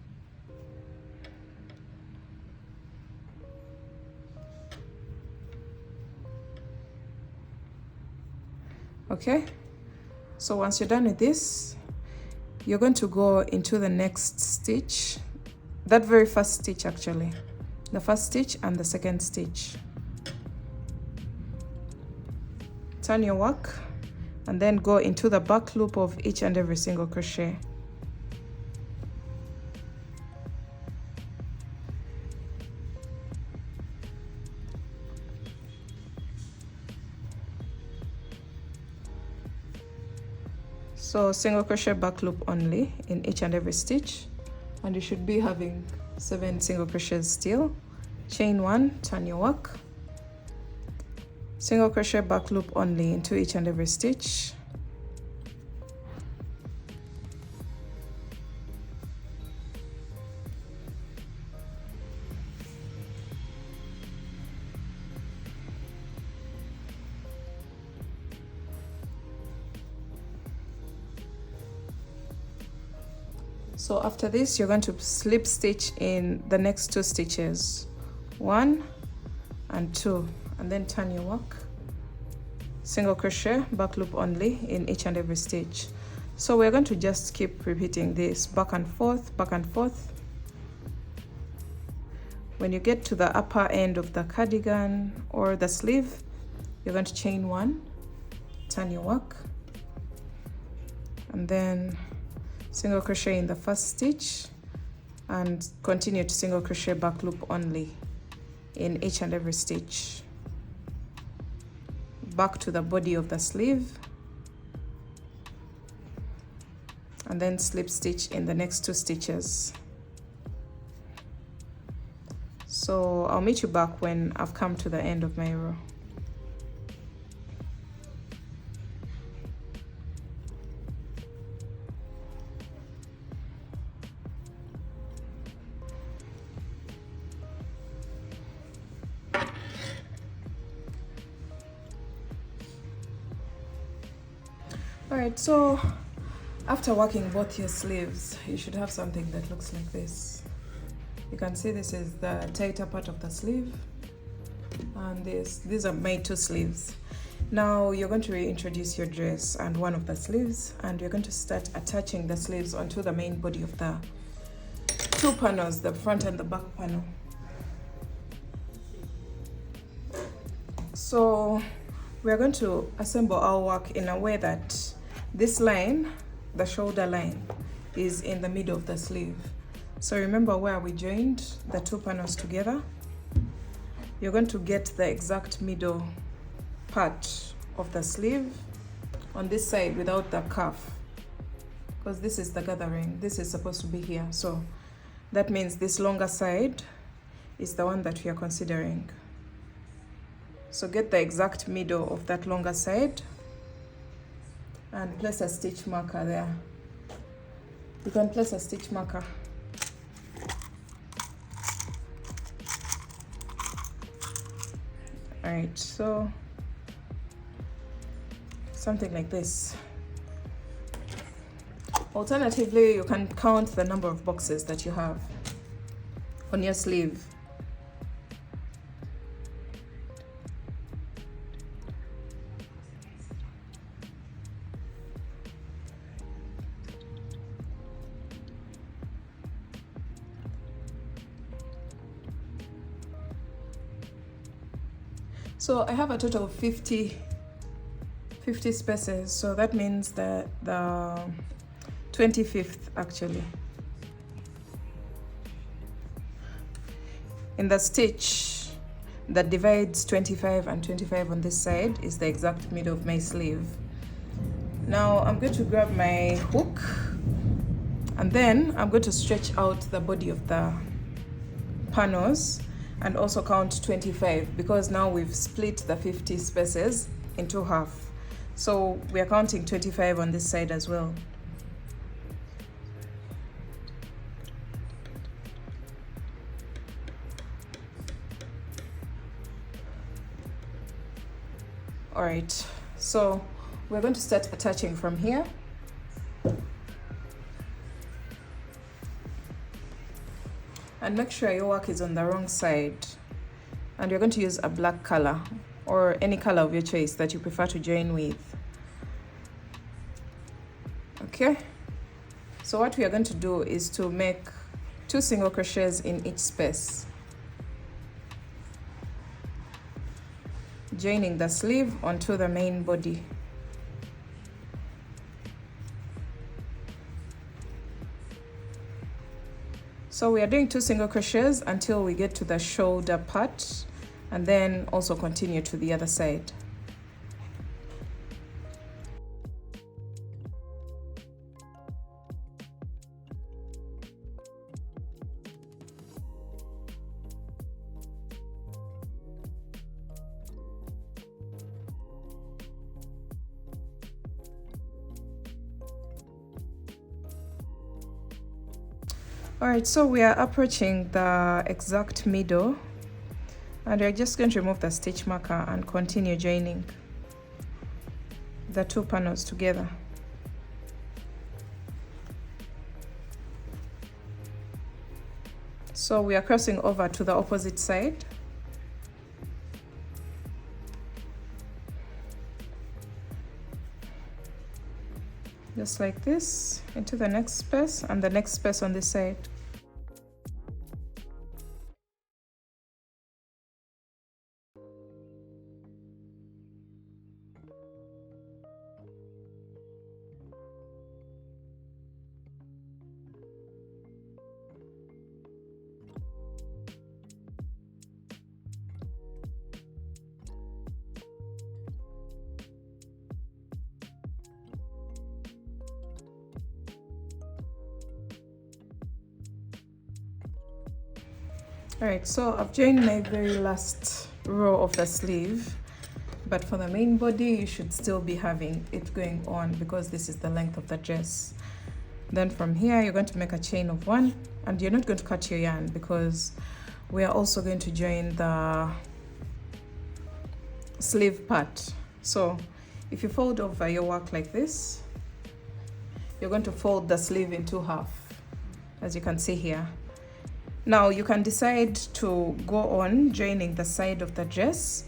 Speaker 1: Okay, so once you're done with this, you're going to go into the next stitch, that very first stitch actually, the first stitch and the second stitch. Turn your work and then go into the back loop of each and every single crochet. So single crochet back loop only in each and every stitch, and you should be having 7 single crochets still. Chain 1, turn your work, single crochet back loop only into each and every stitch, so after this you're going to slip stitch in the next 2 stitches, 1 and 2, and then turn your work, single crochet back loop only in each and every stitch. So we're going to just keep repeating this back and forth, back and forth. When you get to the upper end of the cardigan or the sleeve, you're going to chain 1, turn your work, and then single crochet in the first stitch and continue to single crochet back loop only in each and every stitch. Back to the body of the sleeve, and then slip stitch in the next 2 stitches. So I'll meet you back when I've come to the end of my row. Alright, so after working both your sleeves, you should have something that looks like this. You can see this is the tighter part of the sleeve, and these are my 2 sleeves. Now you're going to reintroduce your dress and one of the sleeves, and you're going to start attaching the sleeves onto the main body of the 2 panels, the front and the back panel. So we're going to assemble our work in a way that this line, the shoulder line, is in the middle of the sleeve. So remember where we joined the 2 panels together? You're going to get the exact middle part of the sleeve on this side without the cuff, because this is the gathering. This is supposed to be here. So that means this longer side is the one that we are considering. So get the exact middle of that longer side and place a stitch marker there. You can place a stitch marker. Alright, so something like this. Alternatively, you can count the number of boxes that you have on your sleeve. So I have a total of 50 spaces, so that means that the 25th actually. In the stitch that divides 25 and 25 on this side is the exact middle of my sleeve. Now I'm going to grab my hook, and then I'm going to stretch out the body of the panels and also count 25, because now we've split the 50 spaces into half. So we are counting 25 on this side as well. All right, so we're going to start attaching from here. And make sure your work is on the wrong side. And you're going to use a black color or any color of your choice that you prefer to join with. Okay, so what we are going to do is to make 2 single crochets in each space, joining the sleeve onto the main body. So we are doing 2 single crochets until we get to the shoulder part, and then also continue to the other side. All right, so we are approaching the exact middle, and we're just going to remove the stitch marker and continue joining the two panels together. So we are crossing over to the opposite side. Just like this, into the next space and the next space on this side. Alright, so I've joined my very last row of the sleeve, but for the main body you should still be having it going on because this is the length of the dress. Then from here you're going to make a chain of 1, and you're not going to cut your yarn because we are also going to join the sleeve part. So if you fold over your work like this, you're going to fold the sleeve into half, as you can see here. Now you can decide to go on joining the side of the dress,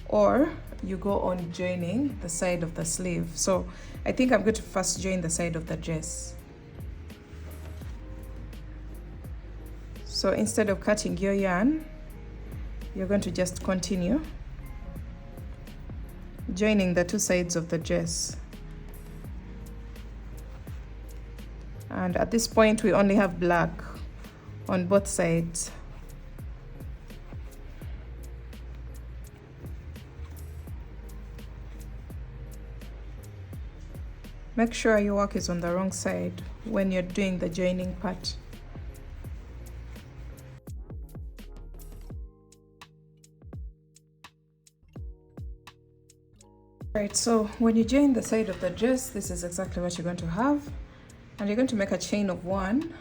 Speaker 1: or you go on joining the side of the sleeve. So I think I'm going to first join the side of the dress. So instead of cutting your yarn, you're going to just continue joining the two sides of the dress. And at this point we only have black on both sides. Make sure your work is on the wrong side when you're doing the joining part. Right, so when you join the side of the dress, this is exactly what you're going to have, and you're going to make a chain of 1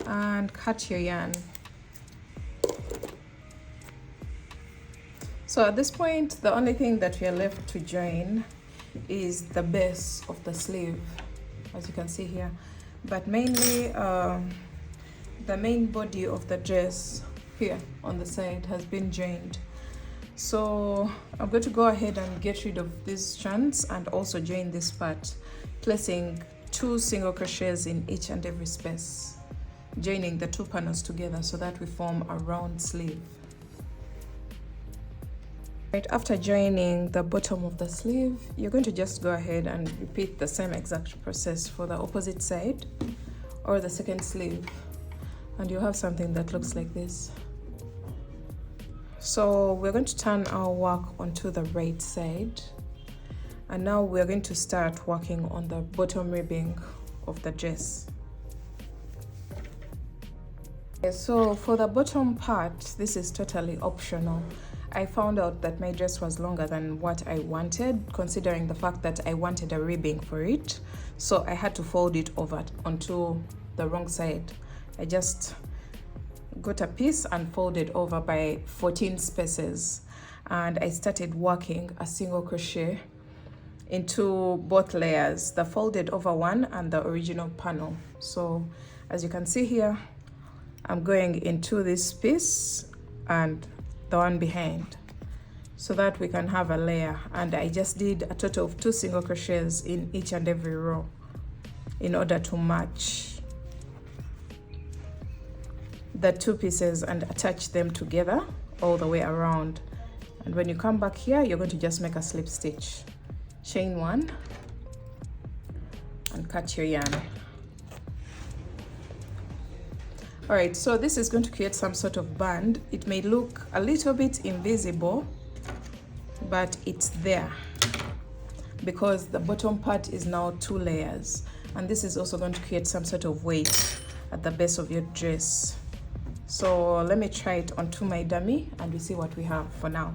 Speaker 1: and cut your yarn. So at this point the only thing that we are left to join is the base of the sleeve, as you can see here, but mainly the main body of the dress here on the side has been joined. So I'm going to go ahead and get rid of these strands and also join this part, placing 2 single crochets in each and every space, joining the two panels together so that we form a round sleeve. Right after joining the bottom of the sleeve, you're going to just go ahead and repeat the same exact process for the opposite side or the second sleeve, and you'll have something that looks like this. So we're going to turn our work onto the right side, and now we're going to start working on the bottom ribbing of the dress. So for the bottom part, this is totally optional. I found out that my dress was longer than what I wanted, considering the fact that I wanted a ribbing for it. So I had to fold it over onto the wrong side. I just got a piece and folded over by 14 spaces, and I started working a single crochet into both layers, the folded over one and the original panel. So as you can see here, I'm going into this piece and the one behind so that we can have a layer, and I just did a total of 2 single crochets in each and every row in order to match the 2 pieces and attach them together all the way around. And when you come back here, you're going to just make a slip stitch, chain 1 and cut your yarn. All right, so this is going to create some sort of band. It may look a little bit invisible, but it's there because the bottom part is now 2 layers, and this is also going to create some sort of weight at the base of your dress. So let me try it onto my dummy and we see what we have for now.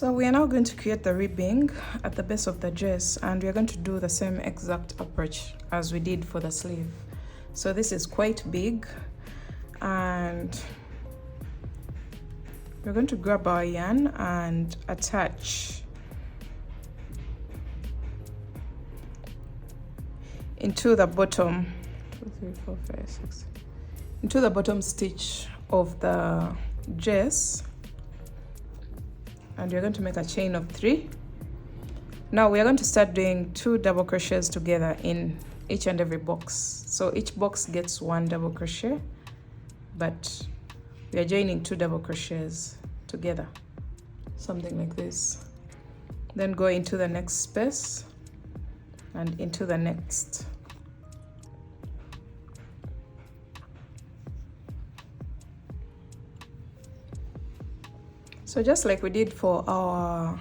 Speaker 1: So we are now going to create the ribbing at the base of the dress, and we are going to do the same exact approach as we did for the sleeve. So this is quite big, and we're going to grab our yarn and attach into the bottom, 2, 3, 4, 5, 6, into the bottom stitch of the dress, and we're going to make a chain of 3. Now we are going to start doing 2 double crochets together in each and every box. So each box gets 1 double crochet, but we are joining 2 double crochets together, something like this. Then go into the next space and into the next. So just like we did for our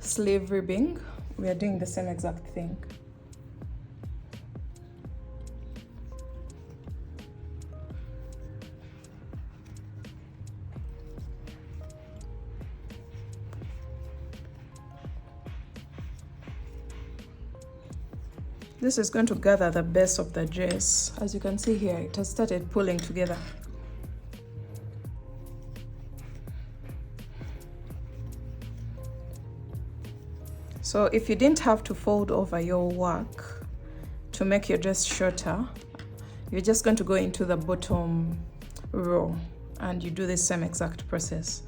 Speaker 1: sleeve ribbing, we are doing the same exact thing. This is going to gather the base of the dress. As you can see here, it has started pulling together. So if you didn't have to fold over your work to make your dress shorter, you're just going to go into the bottom row and you do the same exact process.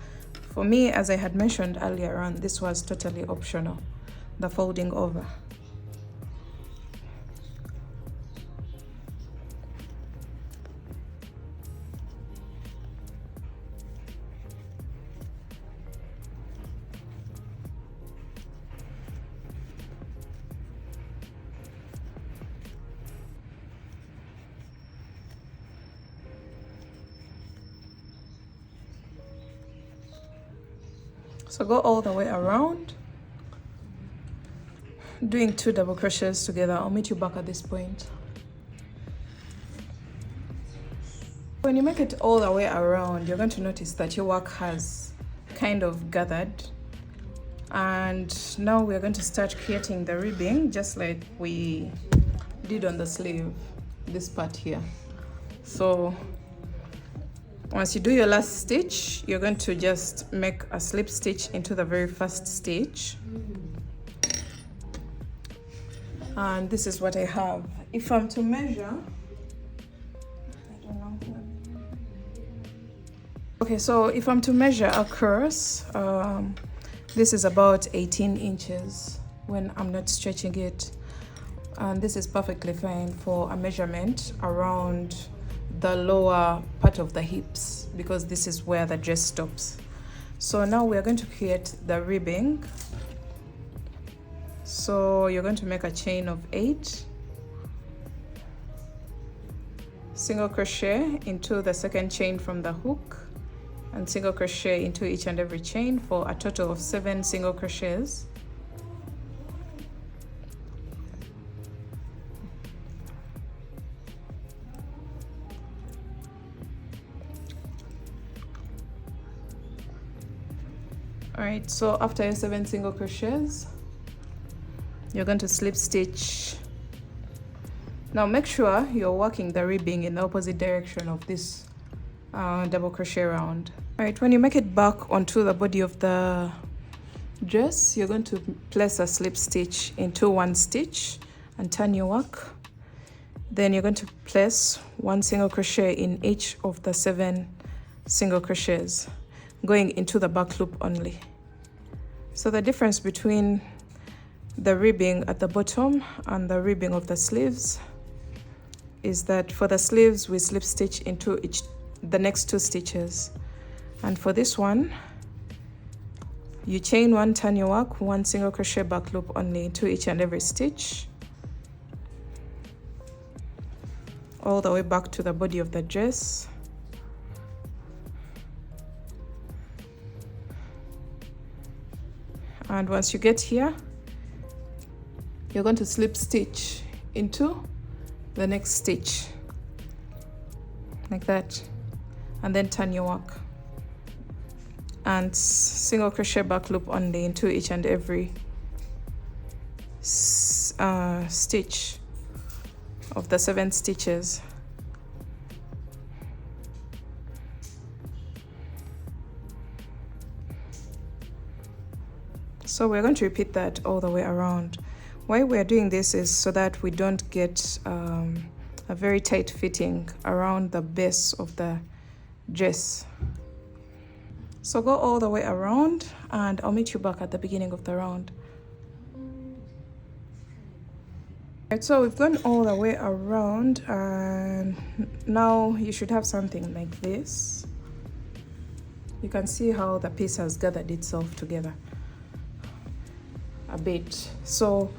Speaker 1: For me, as I had mentioned earlier on, this was totally optional, the folding over. So go all the way around, doing 2 double crochets together. I'll meet you back at this point. When you make it all the way around, you're going to notice that your work has kind of gathered. And now we're going to start creating the ribbing just like we did on the sleeve, this part here. So once you do your last stitch, you're going to just make a slip stitch into the very first stitch. And this is what I have. If I'm to measure, I don't know. Okay, so if I'm to measure across, this is about 18 inches when I'm not stretching it. And this is perfectly fine for a measurement around the lower part of the hips, because this is where the dress stops. So now we're going to create the ribbing. So you're going to make a chain of 8, single crochet into the second chain from the hook, and single crochet into each and every chain for a total of 7 single crochets. Alright, so after your 7 single crochets, you're going to slip stitch. Now make sure you're working the ribbing in the opposite direction of this double crochet round. Alright, when you make it back onto the body of the dress, you're going to place a slip stitch into 1 stitch and turn your work. Then you're going to place 1 single crochet in each of the 7 single crochets, going into the back loop only. So the difference between the ribbing at the bottom and the ribbing of the sleeves is that for the sleeves we slip stitch into the next 2 stitches, and for this one you chain 1, turn your work, 1 single crochet back loop only into each and every stitch, all the way back to the body of the dress. And once you get here, you're going to slip stitch into the next stitch like that, and then turn your work. and single crochet back loop only into each and every stitch of the 7 stitches. So we're going to repeat that all the way around. Why we're doing this is so that we don't get a very tight fitting around the base of the dress. So go all the way around and I'll meet you back at the beginning of the round. Right, so we've gone all the way around and now you should have something like this. You can see how the piece has gathered itself together a bit. So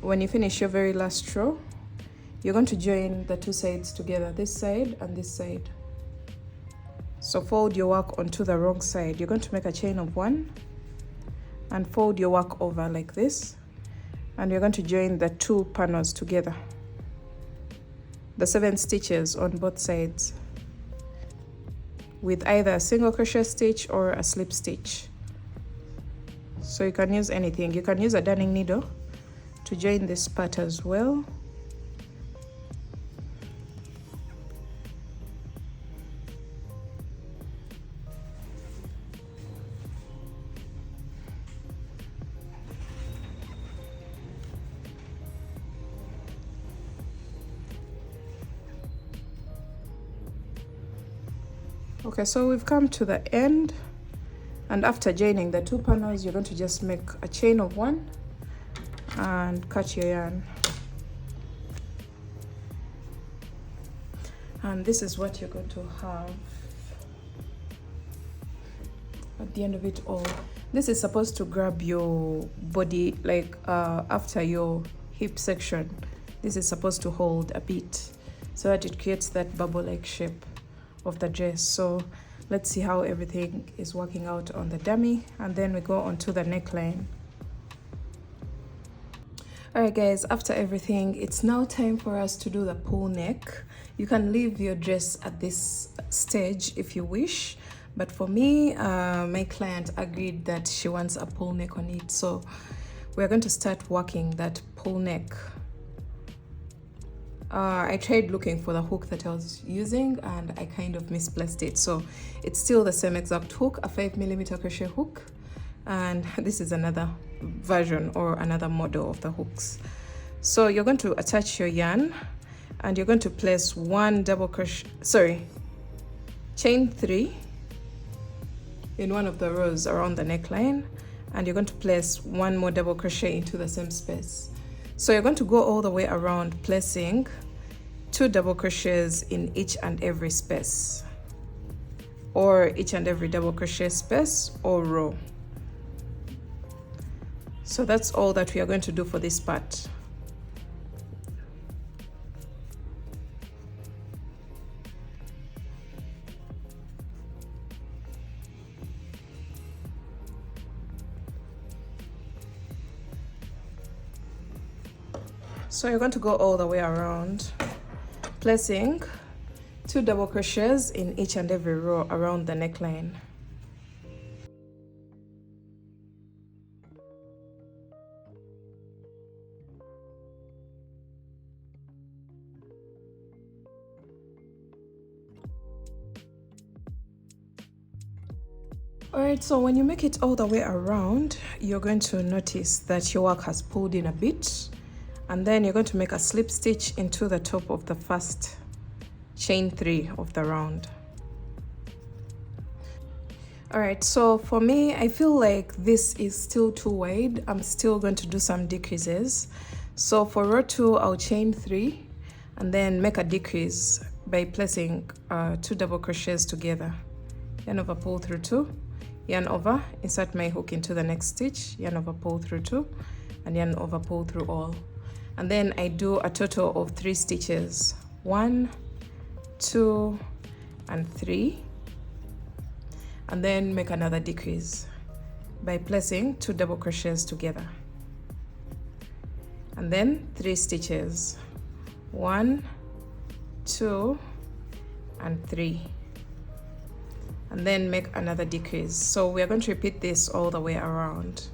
Speaker 1: when you finish your very last row, you're going to join the 2 sides together, this side and this side. So fold your work onto the wrong side. You're going to make a chain of 1 and fold your work over like this, and you're going to join the 2 panels together, the 7 stitches on both sides, with either a single crochet stitch or a slip stitch. So you can use anything. You can use a darning needle to join this part as well. Okay, so we've come to the end, and after joining the 2 panels, you're going to just make a chain of 1 and cut your yarn. And this is what you're going to have at the end of it all. This is supposed to grab your body, like after your hip section. This is supposed to hold a bit so that it creates that bubble-like shape of the dress. So let's see how everything is working out on the dummy, and then we go on to the neckline. Alright guys, after everything, it's now time for us to do the pull neck. You can leave your dress at this stage if you wish, but for me, my client agreed that she wants a pull neck on it, so we're going to start working that pull neck. I tried looking for the hook that I was using and I kind of misplaced it, so it's still the same exact hook, a 5mm crochet hook, and this is another version or another model of the hooks. So you're going to attach your yarn and you're going to place 1 double crochet, chain 3 in one of the rows around the neckline, and you're going to place 1 more double crochet into the same space. So you're going to go all the way around, placing 2 double crochets in each and every space, or each and every double crochet space or row. So that's all that we are going to do for this part. So you're going to go all the way around, placing 2 double crochets in each and every row around the neckline. Alright, so when you make it all the way around, you're going to notice that your work has pulled in a bit, and then you're going to make a slip stitch into the top of the first chain 3 of the round. Alright, so for me, I feel like this is still too wide. I'm still going to do some decreases. So for row 2, I'll chain 3 and then make a decrease by placing 2 double crochets together. Yarn over, pull through 2, yarn over, insert my hook into the next stitch, yarn over, pull through 2, and yarn over, pull through all. And then I do a total of 3 stitches, 1, 2, and 3, and then make another decrease by placing 2 double crochets together, and then 3 stitches, 1, 2, and 3, and then make another decrease. So we are going to repeat this all the way around.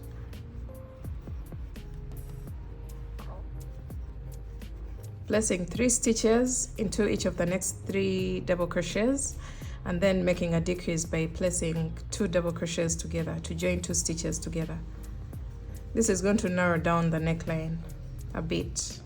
Speaker 1: Placing 3 stitches into each of the next 3 double crochets, and then making a decrease by placing 2 double crochets together to join 2 stitches together. This is going to narrow down the neckline a bit.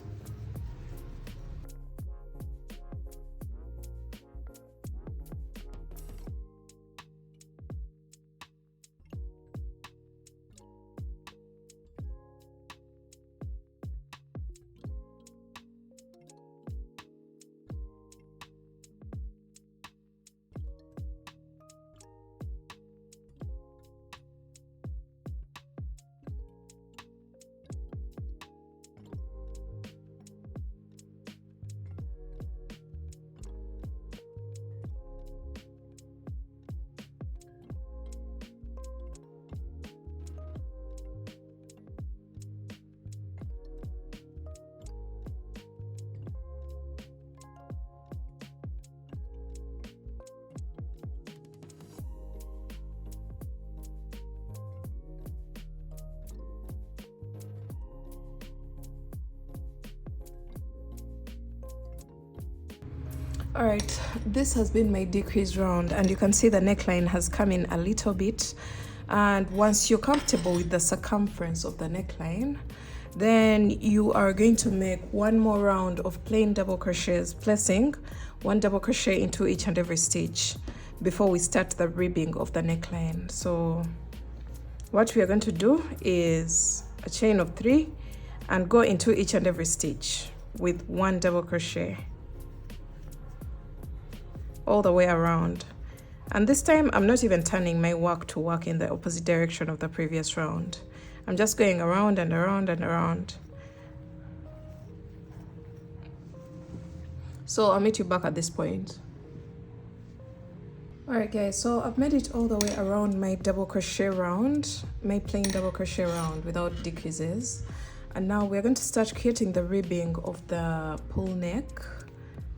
Speaker 1: All right, this has been my decrease round, and you can see the neckline has come in a little bit. And once you're comfortable with the circumference of the neckline, then you are going to make one more round of plain double crochets, placing 1 double crochet into each and every stitch before we start the ribbing of the neckline. So what we are going to do is a chain of 3 and go into each and every stitch with 1 double crochet all the way around. And this time I'm not even turning my work to work in the opposite direction of the previous round. I'm just going around and around and around. So I'll meet you back at this point. Alright guys, so I've made it all the way around my double crochet round, my plain double crochet round without decreases. And now we're going to start creating the ribbing of the pull neck.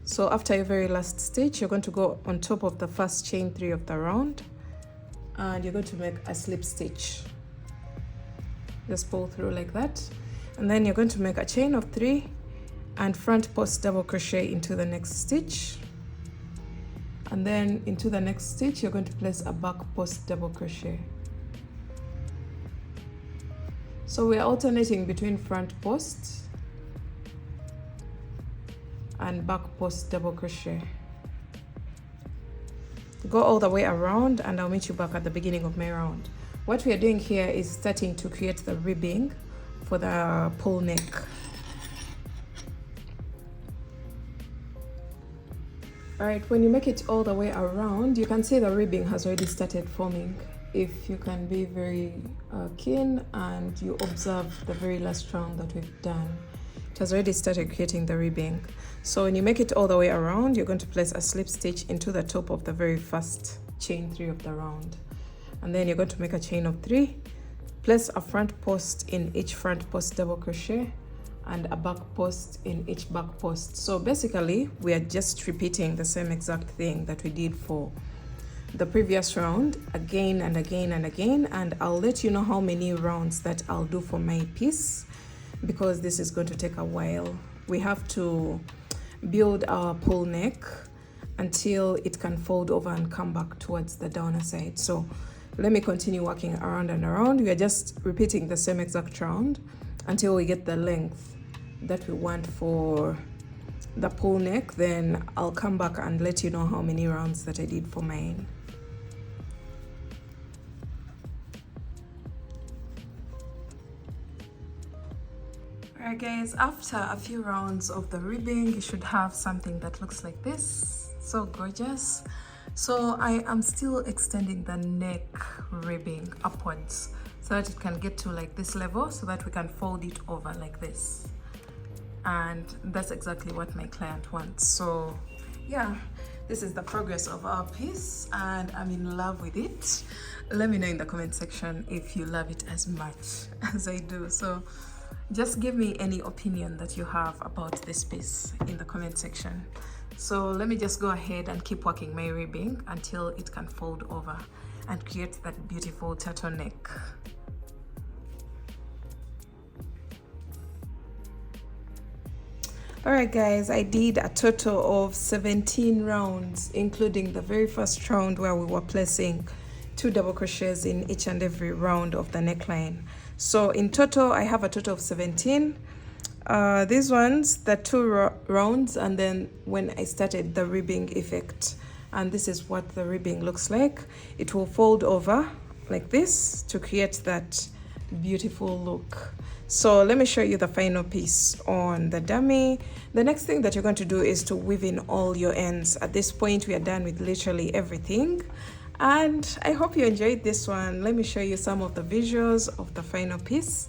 Speaker 1: So after your very last stitch, you're going to go on top of the first chain 3 of the round, and you're going to make a slip stitch. Just pull through like that, and then you're going to make a chain of 3 and front post double crochet into the next stitch, and then into the next stitch you're going to place a back post double crochet. So we're alternating between front post and back post double crochet. Go all the way around, and I'll meet you back at the beginning of my round. What we are doing here is starting to create the ribbing for the pull neck. All right, when you make it all the way around, you can see the ribbing has already started forming. If you can be very keen and you observe the very last round that we've done, it has already started creating the ribbing. So when you make it all the way around, you're going to place a slip stitch into the top of the very first chain 3 of the round, and then you're going to make a chain of 3, place a front post in each front post double crochet and a back post in each back post. So basically we are just repeating the same exact thing that we did for the previous round again and again and again, and I'll let you know how many rounds that I'll do for my piece, because this is going to take a while. We have to build our pull neck until it can fold over and come back towards the downer side. So let me continue working around and around. We are just repeating the same exact round until we get the length that we want for the pull neck. Then I'll come back and let you know how many rounds that I did for mine. Alright guys, after a few rounds of the ribbing, you should have something that looks like this. So gorgeous. So I am still extending the neck ribbing upwards so that it can get to like this level, so that we can fold it over like this. And that's exactly what my client wants. So yeah, this is the progress of our piece, and I'm in love with it. Let me know in the comment section if you love it as much as I do. So just give me any opinion that you have about this piece in the comment section. So let me just go ahead and keep working my ribbing until it can fold over and create that beautiful turtleneck. Alright guys, I did a total of 17 rounds, including the very first round where we were placing 2 double crochets in each and every round of the neckline. So in total, I have a total of 17. These ones, the 2 rounds, and then when I started the ribbing effect. And this is what the ribbing looks like. It will fold over like this to create that beautiful look. So let me show you the final piece on the dummy. The next thing that you're going to do is to weave in all your ends. At this point, we are done with literally everything. And I hope you enjoyed this one. Let me show you some of the visuals of the final piece.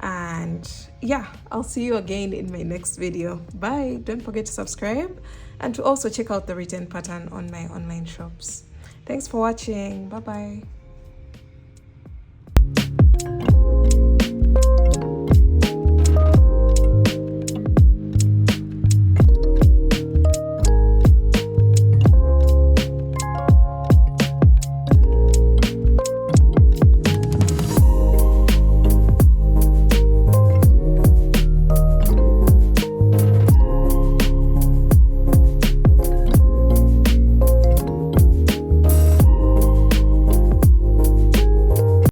Speaker 1: And yeah, I'll see you again in my next video. Bye. Don't forget to subscribe and to also check out the written pattern on my online shops. Thanks for watching. Bye bye.